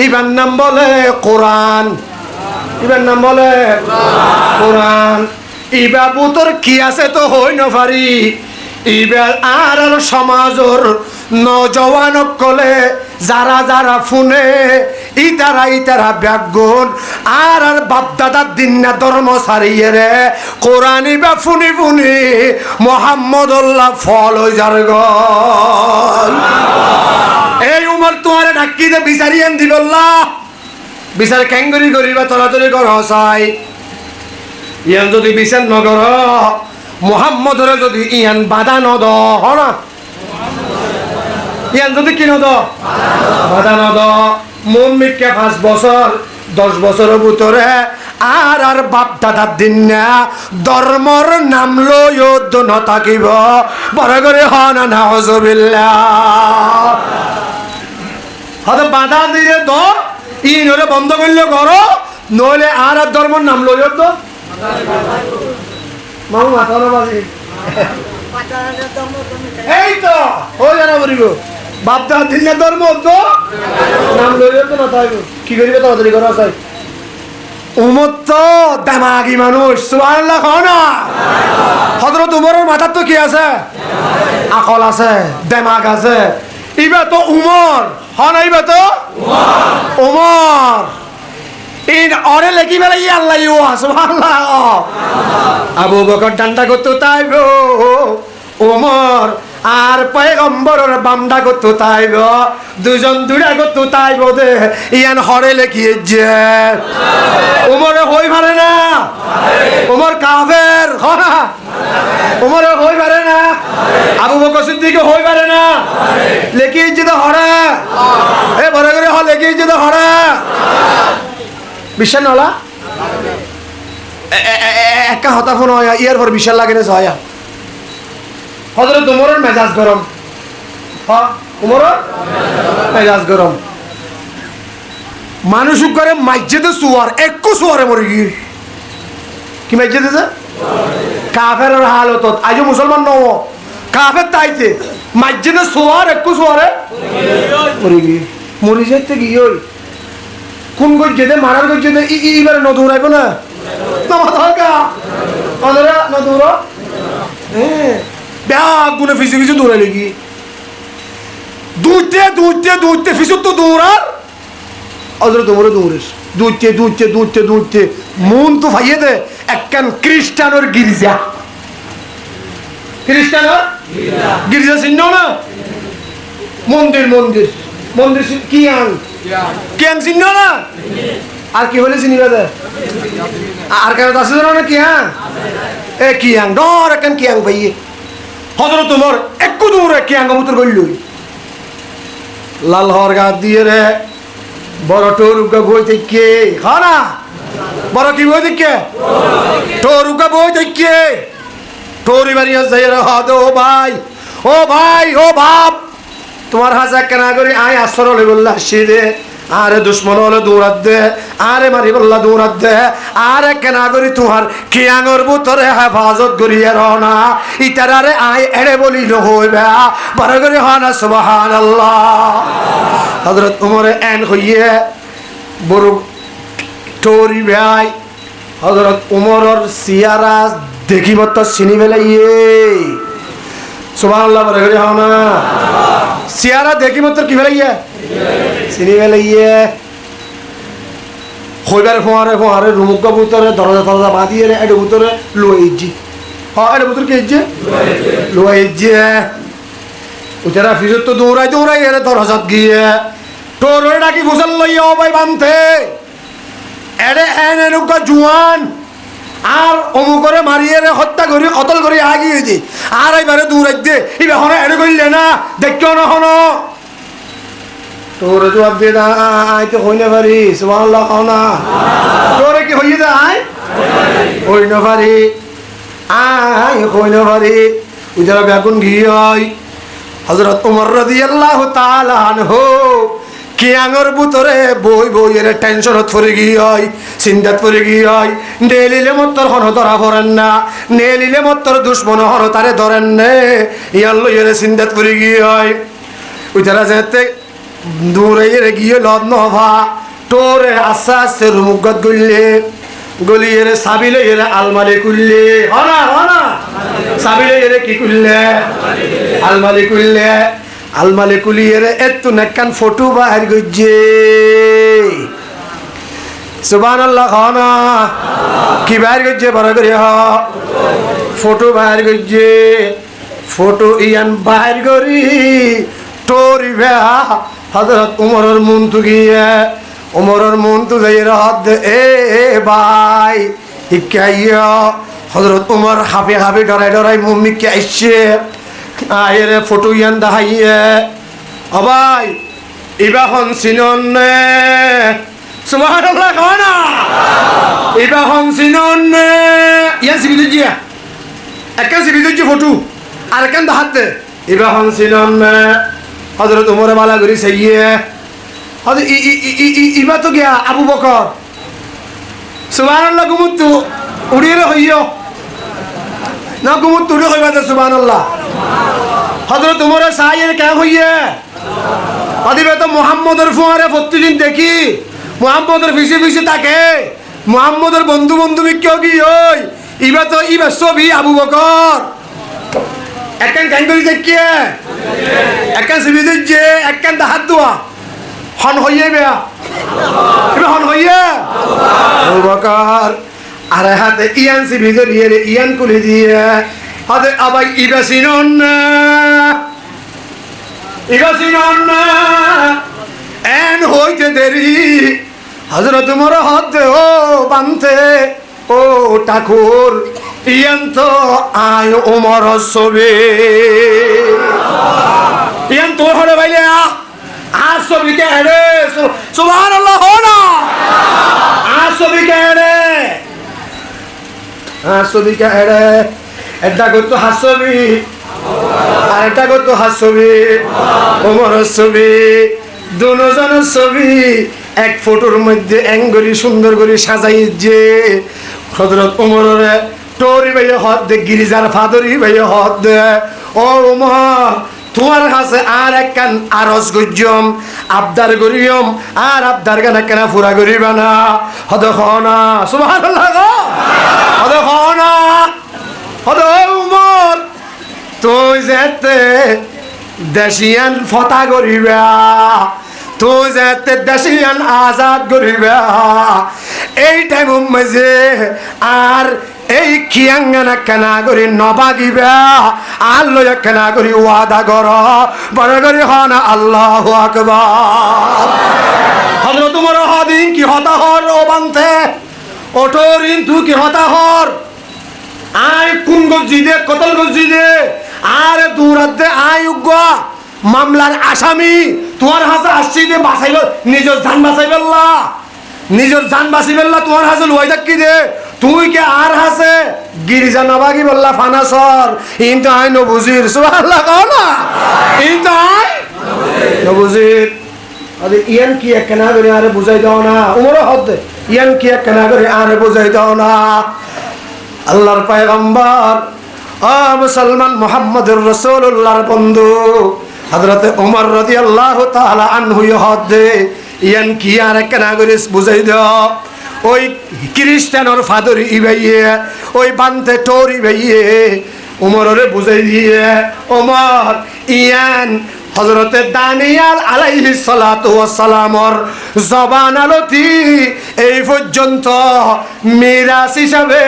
ইবার নাম বলে কোরআন ইবার নাম বলে কোরআন ইবা বুতর কি আছে তো হই নপারি ইবার আর সমাজর নজওয়ান কলে যারা যারা ফুনে ইতারা ব্যাগুন আর বাপদাদার দিন না ধর্ম সারিয়ে রে কোরআন ইবা ফুনি ফুনি মোহাম্মদুল্লাহ ফল হই যার গল এই উমর তোমারে ডাকি দে বিচারিয়েন দিবল্লাহ বিচার ক্যাঙ্গরি করিবা তলাতলি কর চাই ইয়ান যদি বিচার নগর মোহাম্মদরে যদি ইয়ান বাধা নদ হনা ইয়ান যদি কি নদ বাধা নদ মুমিকে 5 বছর 10 বছরের ভিতরে আর বাপ দাদার দিন না ধর্মর নাম লয়দ ন থাকিব বড় করে হনা নাউজুবিল্লাহ হয়তো বাধা দিয়ে দ ইনরে বন্ধ করলে করো নইলে আর ধর্মর নাম লয়দ মামু মাথা বাজি এই তো ও জানা বলিব বাপ দাদার দিন না ধর্ম তো নাম লয়দ না তাই কি করিবে তাড়াতাড়ি করা চাই উমর তো দামাগি মানুষ সুবহানাল্লাহ না হযরত উমরের মাথার তো কি আছে আকল আছে দামাগ আছে ইবা তো উমর হনা ইবা তো উমর ইন অরে লেখি বেলা ই আল্লাহ ইউ সুবহানাল্লাহ আবু বকর ডান্ডা করতে তাইব উমর আর পয়গম্বরের বামডা করতে তাইব দুজন দুড়া করতে তাইব দে ইয়ান হরে লেখিয়ে যে উমরে হই পারে না উমর কাফের হনা উমরে হই পারে না আবু বকর সিদ্দিক হই পারে না লেখিয়ে যে হরে এ বড় করে হ লেখিয়ে যে হরে বিশ্বাস নলা একা হতা ফোন হয় ইয়ার পর বিশ্বাস লাগে না ছয়া হযরত উমরের মেজাজ গরম হ্যাঁ উমরের মেজাজ গরম মানুষ করে মসজিদে সুয়ার একটু সুয়ারে মরে গিয়ে কি মসজিদে যে কাফের হালত আজও মুসলমান নও কাফের তাইতে মসজিদে সুয়ার একটু সুয়ারে মরে গিয়ে মরে যেতে গিয়ে কোন গজ্জেতে মারার গজ্জেতে এইবারে নদী উড়াইব না নদূর হ্যাঁ ব্যাগ গুনে ফিসে ফিসে দৌড়াই লেগি দুইতে ফিসুর তো দৌড়ার অজর তোমরা দৌড়িস দুইতে মন তো ভাইয়ে দে একখান খ্রিস্টানোর গির্জা গির্জা চিহ্ন না মন্দির কিয়াং চিহ্ন না আর কি হলে চিনিবা দে আর কেন আছে না কিয়াং এ কিয়াং ডর একখান কিয়াং ভাইয়ে হযরত উমর একটু দূরে কিয়াং মুতর গইল লাল হর গা দিয়ে রে বড় টোরুকা বই থেকে খানা বড় কি বই থেকে টোরুকা বই থেকে টোরি বাড়িয়া যাই রে হদ ও ভাই ও বাপ তোমার হাজা কেনা করি আয় আসর হলে বললা সিদে আরে দুশ্মন হলে দৌড়াত দে আরে মারি বললা দৌড়াত দে আরে কেনা করি তোমার কিয়াঙর ভিতরে হেফাজত করিয়ে রওনা ইতারারে আয় এড়ে বলি নহইবে বড় করে হনা সুবহানাল্লাহ হযরত উমরে এন হইয়ে বড় টোরি ভাই হযরত উমরের সিয়ারা দেখিব তো চিনি বেলাইয়ে সুবহানাল্লাহ বড় করে হনা সিয়ারা দেখিব তো কি বেলাইয়ে চিনি বেলাইয়ে হইবার ফোয়ারে রুমুক ভিতরে দরজা বাঁধিয়ে এর ভিতরে লইজি হ্যাঁ এর ভিতরে কি লইজি ওটারা ফিজত তো দৌড়াই এর দরজাত গিয়ে তোরে ডাকি ফুসল লইয়া ও ভাই বানতে এরে এনুকা জুয়ান আর অমুকরে মারিয়ে রে হত্যা করি কতল করি আগিয়ে দি আর এবারে দৌড়াই দে এবার হনে এড়ে কইলে না দেখো না হনো তোরে জবাব দিয়ে দা আই তো হই না পারি সুবহানাল্লাহ না তোরে কি হইয়ে দা আই হই না পারি আয় কইনো পারি উজারা বেগুন গিয়াই হযরত ওমর রাদিয়াল্লাহু তাআলা আনহু কিয়াঙর ভিতরে বই বইয়ের টেনশনত পড়ে গিয়াই চিন্তাত পড়ে গিয়াই নেলিলে মত্তর হন ধরা পড়েন না নেলিলে মত্তর দুশ্মন হন তারে ধরেন নে ইয়ার লইয়ের চিন্তাত পড়ে গিয়াই উজারা যেতে দূরে গিয়ে লদ নভা তোরে আস্তে আস্তে রুমুগত গলিয়ে সাবিলে আলমালি কুললে হনা সাবিলে কি কুললে আলমালি কুলিয়ে এত্তু নেকান ফটো বাহির গজ্জে সুবহানাল্লাহ হনা কি বাহির গজ্জে বড় করে ফটো বাহির গজ্জে ফটো ইয়ান বাহির করি তোরি ভা হযরত ওমরের মন তু গিয়ে ওমরের মন তু যাই রাত এ ভাই ইকাইয়া হযরত ওমর হাফে হাফে ডরাই মুম্মি কে আইছে আয়েরে ফটো ইয়ান দাহাইয়ে অবাই ইবাহন সিনন সুবহানাল্লাহ কানা ইবাহন সিনন ইয়ান সিবি দুজিয়া একা সিবি দুজি ফটো আর কেন দাহাতে ইবাহন সিনন হযরত ওমর মালা গরি সাইয়ে হদ ইবা তো গিয়া আবু বকর সুবহানাল্লাহ গুমুতু উড়িয়ে হইও না গুমুতু উড়িয়ে হইবা সুবহানাল্লাহ হযরত ওমরের সাইয়ের কে হইয়ে আদিবে তো মুহাম্মদের ফুয়ারে প্রতিদিন দেখি মুহাম্মদের ফিসে থাকে মুহাম্মদের বন্ধু কেউ কি ওই ইবা ছবি আবু বকর একখান গান করি দেখিয়ে একখান ছবি দিচ্ছে একখান হাত দোয়া হন হইয়ে বেয়া এবার হন হইয়ে আবু বকর আরে হাতে ইয়ান ছবি ধরিয়ে ইয়ান কুলি দিয়ে হাতে আবাই ইবা সিনন এন হইতে দেরি হযরত ওমর হাত ও বানতে ও ঠাকুর ইয়ান তো আয় ওমর ছবি ইয়ান তোর হরে ভাইলে আর ছবি কে রে সুবহানাল্লাহ হনা আর ছবি কে রে আর ছবি কে রে এটা করতো হাসবি আর এটা করতো হাসবি ওমরের ছবি দুজনের ছবি এক ফটোর মধ্যে এঙ্গরি সুন্দর করে সাজাই যে হযরত ওমরের টোরি ভাইয়া হাত দে গিরিজার ফাদরি ভাইয়া হাত দে ও ওমর তোমার কাছে আর একখান আরজ গজ্জম আবদার করিয়ম আর আবদার গানা কেনা ফুরা করিবা না হদ খনা সুবহানাল্লাহ হদ খনা হদ ওমর তুই যেতে দেশিয়ান ফতা করিবা তুই যেতে দেশিয়ান আজাদ করিবা এই টাইম মাঝে আর এই খিয়াঙ্গানা কেনা করি নবাগিবা আর লয়া কেনা করি ওয়াদা কর বড় করি হনা আল্লাহু আকবার হযরত ওমর হাদিন কি হতা হর ও বানতে ওঠরিন তুই কি হতা হর আয় কোন গজিদে কতল গজিদে আর দূরাতে আয় উগা মামলার আসামি তোমার হাতে আসছি দে বাঁচাইল নিজের জান বাঁচাইবেল্লা নিজের জান বাঁচিবেল্লা তোমার হাতে লই থাকি দে তুই কে আর হাসে গিরিজা নবাগি বললা ফানাসর কিন্তু আই নবুজির সুবহানাল্লাহ কও না কিন্তু আই নবুজির আরে ইয়ান কি একনা করে আরে বুঝাই দাও না ওমর হদ ইয়ান কি একনা করে আরে বুঝাই দাও না আল্লাহর পয়গম্বর ও মুসলমান মুহাম্মদুর রাসূলুল্লাহর বন্ধু হযরত ওমর রাদিয়াল্লাহু তাআলা আনহু হদ ইয়ান কি আর একনা করে বুঝাই দাও ওই খ্রিস্টানর ফাদর ইবাইয়ে ওই বানতে টোর ইবাইয়ে ওমরে বুঝাই দিয়ে ওমর ইয়ান হযরতে দানিয়াল আলাইহিস সালাতু ওয়াস সালামর জবান আলতি এই পর্যন্ত মিরাস হিসাবে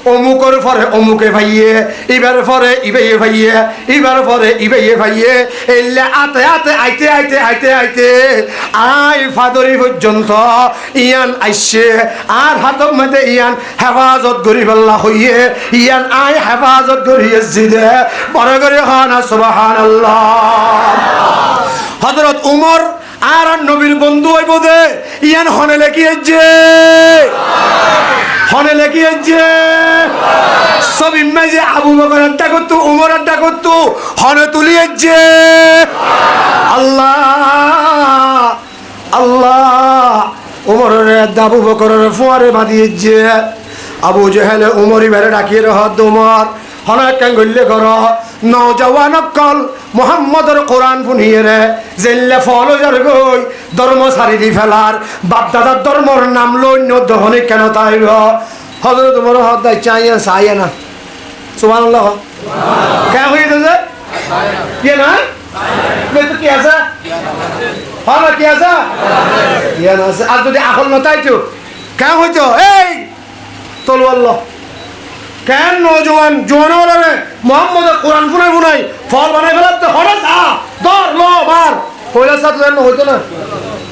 অমুকর পরে অমুকে ভাইয়ে এবার পরে ইবাইয়ে ভাইয়ে এবার পরে ইবাইয়ে ভাইয়ে এলে আইতে আই ফাদরি পর্যন্ত ইয়ান আইসে আর হাতর মধ্যে ইয়ান হেফাজত গরিবাল্লাহ হইয়ে ইয়ান আই হেফাজত গরিয়েছি দে বড় করে হানা সুবহানাল্লাহ হযরত ওমর আর নবীর বন্ধু হইব দে ইয়ান হনে লেখিয়েছে হনে লেখিয়েছে সব ইমেজে আবু বকর আড্ডা করতো, উমর আড্ডা করতো, হনে তুলিয়েছে। আল্লাহ আল্লাহ উমরের আবু বকরের ফুয়ারে বাঁধিয়েছে। আবু জেহেলে উমরি বেড়ে ডাকিয়ে রহদ উমর হনে কেঙ্গল্য কর নৌজওয়ান কল মোহাম্মদর কোরআন শুনিয়ে রে জেল্লে ফল যার গই ধর্ম সারি দি ফেলার বাপদাদার ধর্মর নাম লন্য দহনে কেন তাইব হজরত তোমার হদ দাই চাইয়া চাইয়া না সুবহানাল্লাহ কে হয়ে গেছে কে নাই কি আছে হ্যাঁ কি আছে আর যদি এখন নতাই তো কে হইতো এই তলুয়াল্লাহ কেন নজওয়ান জোয়ানরে মোহাম্মদের কোরআন শুনাই শুনাই ফল বানাই ফেলাতে হঠাৎ ধর লো মার পয়লা সাথ হইতো না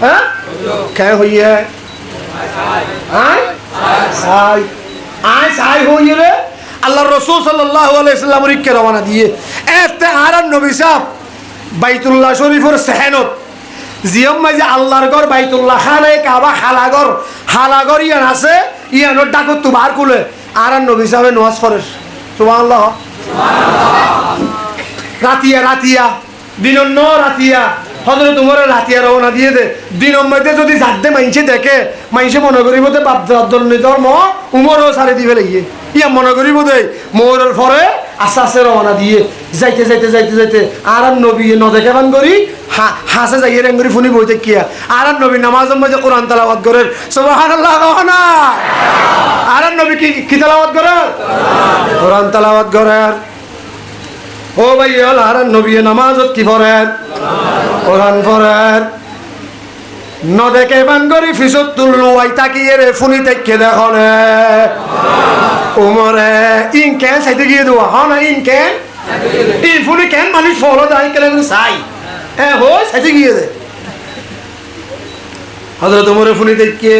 হ্যাঁ কে হইয়ে আয় হইয়ে রে আল্লাহ রসুল সাল্লাল্লাহু আলাইহি সাল্লাম রিক্কে রওনা দিয়ে এতে আর নবী সাহেব বাইতুল্লাহ শরীফের সেহেনত জিয়ম মাঝে আল্লাহর ঘর বাইতুল্লাহ খানে কাবা হালাগর ইয়ান আছে ইয়ানোর ডাকত তো বার কুলে আর নবী সাহেব নামাজ পড়ে সুবহানাল্লাহ রাতিয়া দিনন্ন রাতিয়া হযরত উমরের রাতিয়া রওনা দিয়ে দে দিনের মধ্যে যদি যাতে মাইনছে দেখে মাইনছে মনে করিব দে বাপ দাদর ধর্ম উমরও সারি দিবে লাগিয়ে ইয়া মনে করিব দে মোরের পরে আস্তে আস্তে রওনা দিয়ে যাইতে আর নবী ন দেখে বান করি হাসে যাইয়ে রেঙ্গরি ফুনি বইতে কিয়া আর নবী নামাজের মধ্যে কোরআন তেলাওয়াত করে সুবহানাল্লাহ না আর নবী কি তেলাওয়াত করে কোরআন তেলাওয়াত করে ও ভাই আর নবী নামাজত কি পড়ে কোরআন পড়ে ন দেখে বান করি ফিসত তুললু আই তাকিয়ে রে ফুনি দেখে দেখনে উমরে ইন কেন সাইতে গিয়ে দেওয়া হ না ইন কেন ইন ফুনি কেন মানুষ ফলো যায় কেন চাই হ্যাঁ হো সাইতে গিয়ে দে হযরত উমরে ফুনি দেখে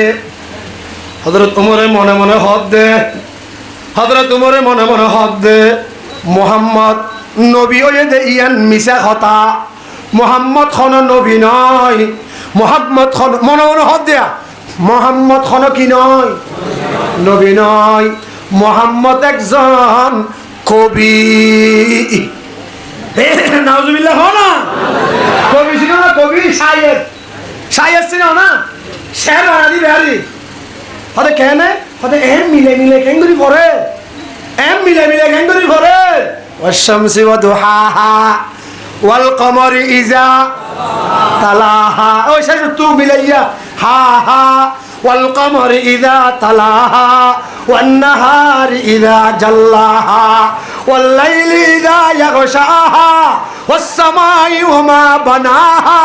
হযরত উমরে মনে মনে হদ দে হযরত উমরে মনে মনে হদ দে মোহাম্মদ নবী ওই দে ইয়ান মিশা কথা মোহাম্মদ খন নবী নয় মোহাম্মদ খন মনে মনে হদ দেয়া মোহাম্মদ খন কি নয় নবী নয় মোহাম্মদ একজন কবি নাউজুবিল্লাহ না কবি ছিল না কবি শায়ের ছিল না শের বানাদি বেহারি হতে কেন হতে এম মিলে কেঙ্গুরি পড়ে এম মিলে কেঙ্গুরি পড়ে والشمس وضحاها والقمر إذا تلاها أو شيء تو مليا ها والقمر إذا تلاها والنهار إذا جلاها والليل إذا يغشاها والسماء وما بناها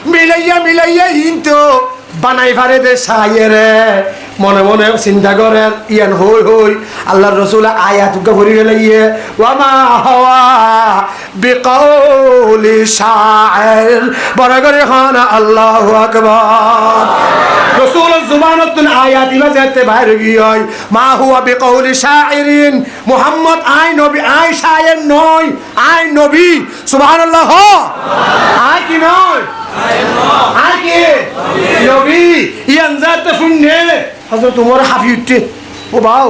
مليا انتو বানাই ফারে দে শায়েরে মনে মনে চিন্তা করে ইয়ান হই আল্লাহর রাসূল আয়াত গফরি লাইয়ে ওয়া মা হাওয়া বিকাউলি শায়ের বড় করে খানা আল্লাহু আকবার রাসূল জুবানাতুন আয়াত ইবাজাতে বাইরে গিয়ে মা হুয়া বিকাউলি শায়েরিন মুহাম্মদ আই নবী আই শায়ের নয় আই নবী সুবহানাল্লাহ আই কি নয় আগে নবী ইয়ান যাতে শুননে হযরত উমর হাফি উঠে ও বাও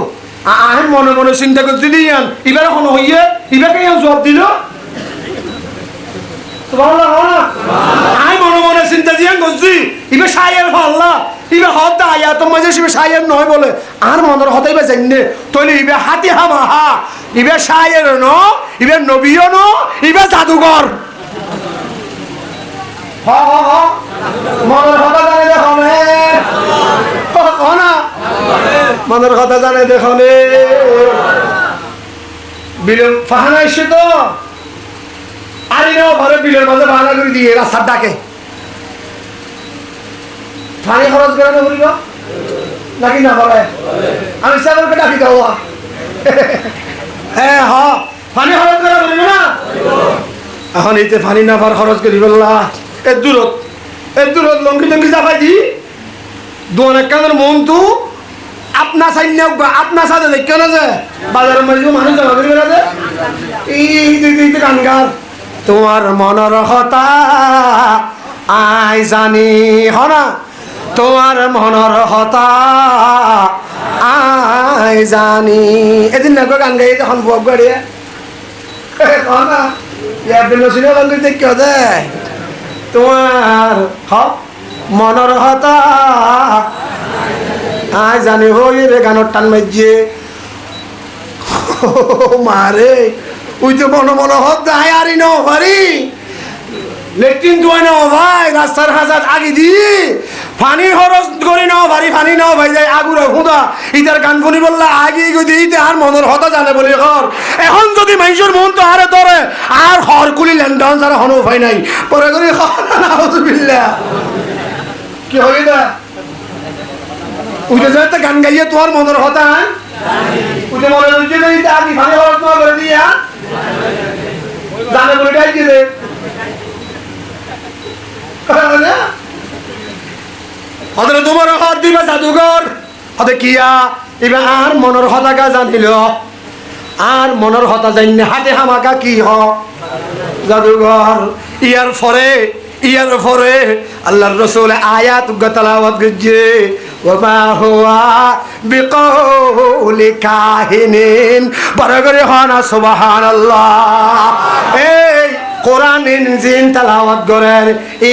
আই মনে মনে চিন্তা করতে দিয়ান ইবারে কোন হইয়ে ইবাকে ইয়ান জবাব দিল সুবহানাল্লাহ আই মনে মনে চিন্তা দিয়ান গজি ইবে শায়ের আল্লাহ ইবে হদ আয়াত মাঝে সে শায়ের নয় বলে আর মনের হতাইবা জাননে তইলে ইবে হাতি হামাহা ইবে শায়ের ন ইবে নবীও ন ইবে জাদুঘর মনের কথা জানে দেখনে মনের কথা জানে দেখনে বিলের ফাহানা এসে তো আরে না ঘরে বিলের মাঝে বাহানা করে দিয়ে রাস্তার ডাকে পানি খরচ করে না বলিব নাকি না বলে আমি সাগরকে ডাকি দাও হ্যাঁ হ পানি খরচ করে বলিব না এখন এইতে পানি না পার খরচ করি বললা এর দূরত লঙ্কি চাপাই দি দোয়ান একখানের মন তো আপনা সাইন্য আপনা সাথে দেখে না যে বাজারের মধ্যে মানুষ জমা করি বেড়াতে এই গানগার তোমার মনের কথা আই জানি হনা তোমার মনের কথা আয় জানি এদিন না গান গাই তখন বক গাড়িয়ে না আব্দুল নসিরও গান গাইতে কেউ দেয় তোমার মনের হতা আয় জানি হই রে গানের টান মাইছে মারে ওই তো মনে মনে হত আয় আরি ন পারি লেট্রিন ধোয় নাও ভাই রাস্তার হাজার আগে দিয়ে পানি খরচ করে নাও ভারি পানি নাও ভাই যায় আগুরে হুদা ইটার গান শুনি বললা আগে দিতে আর মনের হতা জানে বলি ঘর এখন যদি মানুষের মন তো আরে ধরে আর হরকুলি ল্যান্ডন যারা হন উপায় নাই পরে করে নাউজুবিল্লাহ কি হবে না উঠে যায় তো গান গাইয়ে তোমার মনের হতা উঠে মনে হচ্ছে যে আগে পানি খরচ না করে দিয়া জানে বলে ডাই দিয়ে হতে তোমার হাত দিবা জাদুঘর হতে কিয়া এবার আর মনের হতাকা জানিল আর মনের হতা জানি হাতে হামাকা কি হ জাদুঘর ইয়ার পরে আল্লাহর রাসূল আয়াত তেলাওয়াত করছে ওমা হুয়া বিকাউলি কাহিনিন বরগরে হনা সুবহানাল্লাহ এই কোরআন ইনজিন তেলাওয়াত করেন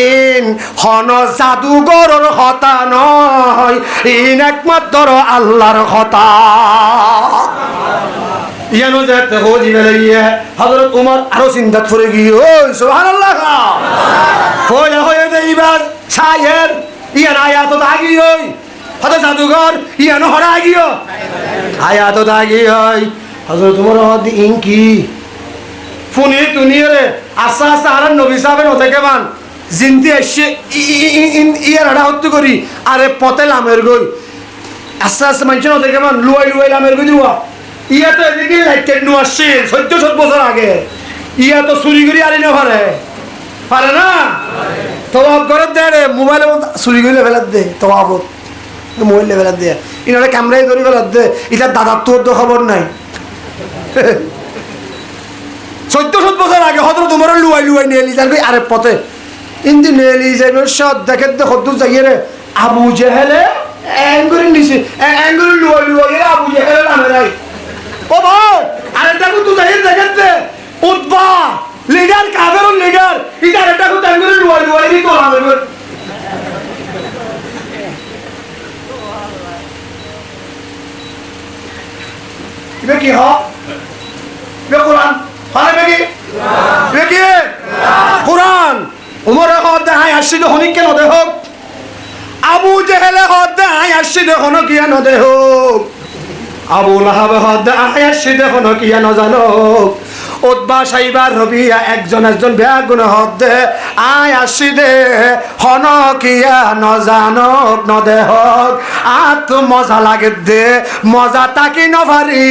ইন হন জাদুঘরের কথা নয় ইন একমাত্র আল্লাহর কথা ইয়ানো যেতে হজি বেলাইয়ে হযরত ওমর আরো চিন্তা করে গিয়ে ওই সুবহানাল্লাহ হয়ে হয়ে দেইবার ছায়ের ইয়ান আয়াত দাগি ওই হযরত জাদুঘর ইয়ানো হরা গিয়ে আয়াত দাগি ওই হযরত ওমর হদি ইনকি ফোনে দুনিয়ারে আস্তে আস্তে আর নবী সাহেবের হতে কেমন জিন্দি এসে ইয়ার আড়া হত্যা করি আরে পথে লামের গই আস্তে আস্তে মানুষের হতে কেমন লুয়াই লামের গই দিবা ইয়া তো এদিকে লাইটেড নু আসছে 1400 বছর আগে ইয়া তো চুরি করি আনি না পারে না তওয়াব করে দে মোবাইলে চুরি করে ফেলাত দে তওয়াবত মোবাইল ফেলাত দে ইনারে ক্যামেরাই ধরে ফেলাত দে এটা দাদার তোর তো খবর নাই 1400 বছর আগে হযরত ওমর লুয়াই নিয়ে লিজার কই আরে পথে ইন্দি নেলি যাইবে সব দেখে দে হদ্দুর যাইরে আবু জেহেলে অ্যাঙ্গুরি নিছে অ্যাঙ্গুরি লুয়াই আবু জেহেলে নামে নাই ও ভাই আরেটা কো তুই যাইরে দেখে দে উতবা লিডার কাফের লিডার ইটা আরেটা কো অ্যাঙ্গুরি লুয়াই রি তো নামে ইবে কি হ ইবে কোরআন হালে বেগি বেগি কোরআন উমরে হদ হাই আসি তো হনি কেন দেহ আবু জেহেলে হদ হাই আসি দেখো কিয়া ন দেহ আবু লাহাব হদ হাই আসি দেখো কিয়া ন জানো উতবা সাইবার রবিয়া একজন বেয়া গুণ হদ আই আসি দে হন কিয়া ন জানো ন দেহ আত মজা লাগে দে মজা তাকি নভারি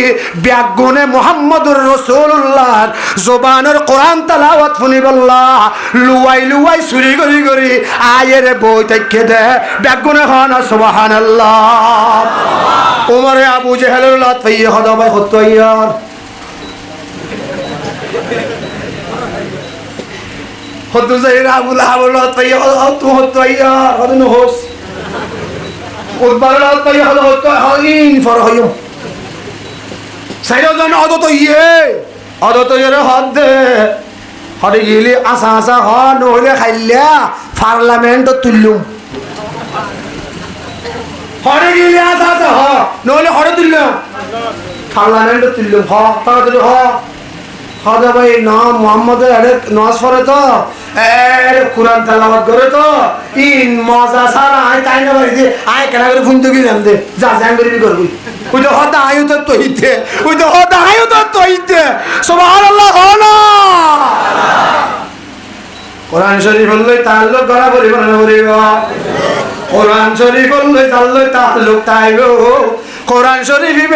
ব্যাগুনে মুহাম্মদুর রাসূলুল্লাহর জবানের কোরআন তেলাওয়াত শুনি বল্লা লুয়াই চুরি করি আয়ের বই থেকে দে ব্যাগুনে হন সুবহানাল্লাহ ওমরে আবু জেহেলের লাত পাইয়ে হদা ভাই হত্যার হদ্দু যাইরা আবু লাহাবের লাত পাইয়ে হত্তু হত্যার হদু নহস উদ্বার লাত পাইয়ে হদু হত্যার ফর হইম সাইরা জন অদত ইয়ে হদ দে হরে গিলি আসা হ নহলে খাইলা পার্লামেন্ট তুললুম হরে গিলি আসা হ নহলে হরে তুললুম পার্লামেন্ট তুললুম হ তাড়াতাড়ি হ হদা ভাই না মুহাম্মদের আরে নামাজ পড়ে তো এর কোরআন তেলাওয়াত করে তো ইন মজা সারা আই তাই না ভাই যে আই কেনা করে ফোন তো গিলাম দে যা জাঙ্গরি করবি ওই তো হদা আয়ু তো তইতে ওই তো হদা আয়ু তো তইতে সুবহানাল্লাহ হনা কোরআন শরীফ হলই তাআল্লুক করা পরিবার করিব কোরআন শরীফ হলই তাআল্লুক তাইব কোরআন শরীফ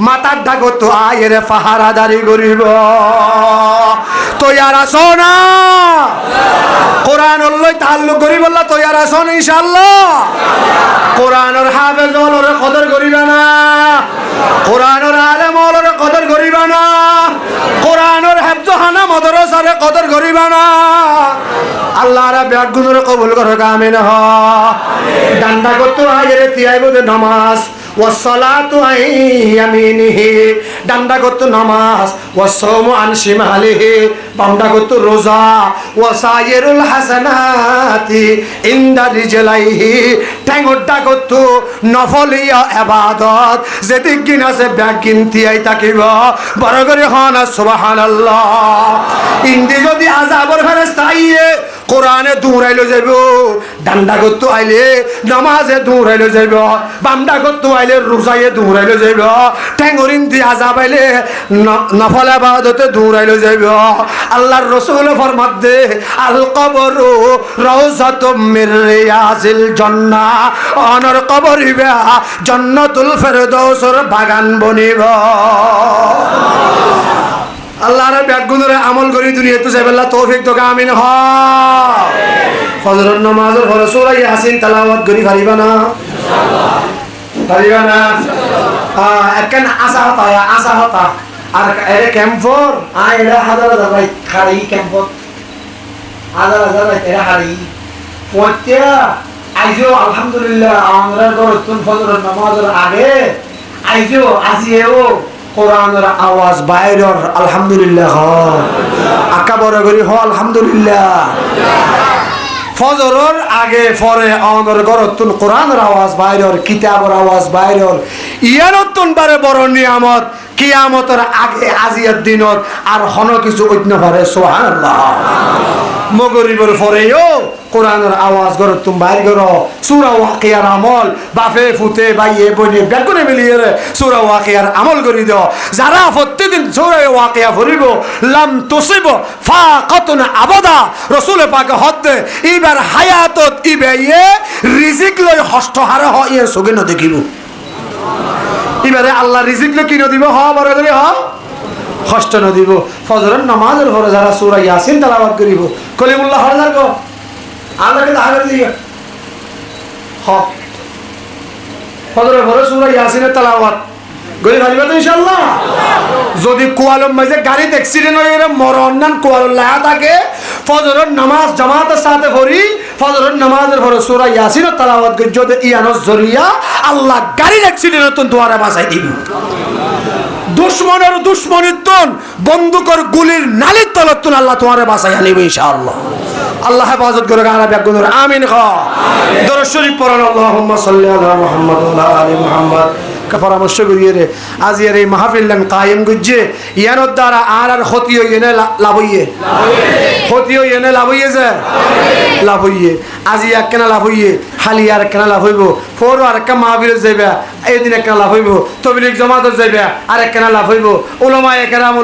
মাতার ডাকত আয়ের পাহারাদারি করিব তৈয়ার আছো না কোরআন হলই তাআল্লুক করিব আল্লাহ তৈয়ার আছো না ইনশাআল্লাহ কোরআনের হাফেজ হলর কদর করিবা না কোরআনের আলেম হলর কদর করিবা না কোরআনের হেফজখানা মাদ্রাসার কদর করিবা না আল্লাহর ব্যাগুনের কবুল করো আমিন হ ডান্ডা করতে আয়ের তিয়াইব নামাজ ওয়াসসালাতু আন ইয়ামিনিহি, ডান্ডা করতো নামাজ, ওয়াসসাওমু আন শিমালিহি, বামডা করতো রোজা, ওয়াসাইরুল হাসানাতি ইনদা রিজলাইহি, ঠ্যাঙ্গটা করতো নফলিয়া ইবাদত, যেদিক গিন আছে ব্যাগ গিনতি আই তাকিব, বড় করে হন সুবহানাল্লাহ। ইন্দি যদি আযাবর ফেরেশতা আইয়ে কোরআনে দৌড়াইলো যাইব, ডান্ডা করতো আইলে নামাজে দৌড়াইলো যাইব, বামডা করতো আইলে রোজায়ে দৌড়াইলো যাইব, ঠ্যাঙ্গরিন দি আযাব আইলে নফল ইবাদতে দৌড়াইলো যাইব। আল্লাহর রাসূল ফরমাত দে, আল কবরু রাউযাতুম মির রিয়াজিল জান্নাহ, অনর কবর হইবা জান্নাতুল ফেরদাউসের বাগান বনিব। আল্লাহর ব্যাগুনরে আমল করি দুনিয়াতে যাইবেলা তৌফিক তো আমিন হ। ফজরের নামাজের পরে সূরা ইয়াসিন তেলাওয়াত করি পারিবা না? ইনশাআল্লাহ পারিবা না? একখান আশা হতা আর এর ক্যাম্পর এরা হাজার ভাই খালি ক্যাম্পর হাজার এরা খালি পড়তে আইজো আলহামদুলিল্লাহ আমরা করতুন ফজরের নামাজের আগে আইজো আজিও কোরআনের আওয়াজ বাইরের আলহামদুলিল্লাহ আকা বড় করি হ আলহামদুলিল্লাহ। ফজরের আগে পরে আমাদের ঘরতুন কোরআনের আওয়াজ বাইরের, কিতাবের আওয়াজ বাইরের, ইয়ারতুন বারে বড় নিয়ামত কিয়ামতের আগে আজিয়ার দিনত আর হন কিছু অন্য পারে সুবহানাল্লাহ। মগরিবের পরেও কোরআনের আওয়াজ করো তুমি বাইর করো, সূরা ওয়াকিয়ার আমল বাপে ফুতে ভাইয়ে বোনে বেগুনে মিলিয়ে সূরা ওয়াকিয়ার আমল করি দাও। যারা প্রত্যেকদিন সূরা ওয়াকিয়া পড়িব লাম তুসিব ফাকাতুন আবাদা, রাসূল পাক হদ্দে ইবার হায়াতত ইবাইয়ে রিজিক লই হষ্ট হারে হ ইয়ে সগে ন দেখিব। এবারে আল্লাহ রিজিক লই কি ন দিব হ বড় করে হ কষ্ট ন দিব। ফজরের নামাজের পরে যারা সূরা ইয়াসিন তেলাওয়াত করিব কলিমুল্লাহ হরজার গো আল্লাহকে দাহা করে দিও হ ফজরের পরে সূরা ইয়াসিনের তেলাওয়াত গরি ভালিবা তো ইনশাআল্লাহ। যদি কোয়ালম মাঝে গাড়ি অ্যাক্সিডেন্ট হয়ে মরণ নান কোয়ালম লাগা থাকে ফজরের নামাজ জামাতের সাথে পড়ি, ফজরের নামাজের পরে সূরা ইয়াসিনের তেলাওয়াত করি, যদি ইয়ানস জরিয়া আল্লাহ গাড়ির অ্যাক্সিডেন্ট তো দুয়ারে বাঁচাই দিব। দুশ্মনের দুশ্মনিত্তন বন্দুকের গুলির নালির তলত্তন আল্লাহ তোমারে বাঁচাই আনিবে ইনশাআল্লাহ। আল্লাহ হেফাজত করে গানা ব্যাগুন আমিন খ দরুদ শরীফ পড়ান আল্লাহুম্মা সাল্লি আলা মুহাম্মাদ ওয়া আলা আলি মুহাম্মাদ। পরামর্শ করিয়ে রে আজিয়ার এই মাহফিল লান কায়েম গুজে ইয়ানোর দ্বারা আর ক্ষতি হইয়ে না লাভ হইয়ে, ক্ষতি হইয়ে না লাভ হইয়ে যায় লাভ হইয়ে। আজি একখানা লাভ হইয়ে খালি আর একখানা লাভ হইব, ফোরও আর একটা মাহফিল যাইবা এদিন একখানা লাভ হইব, তবলিগ জামাত যাইবা আর একখানা লাভ হইব, উলামায়ে কেরাম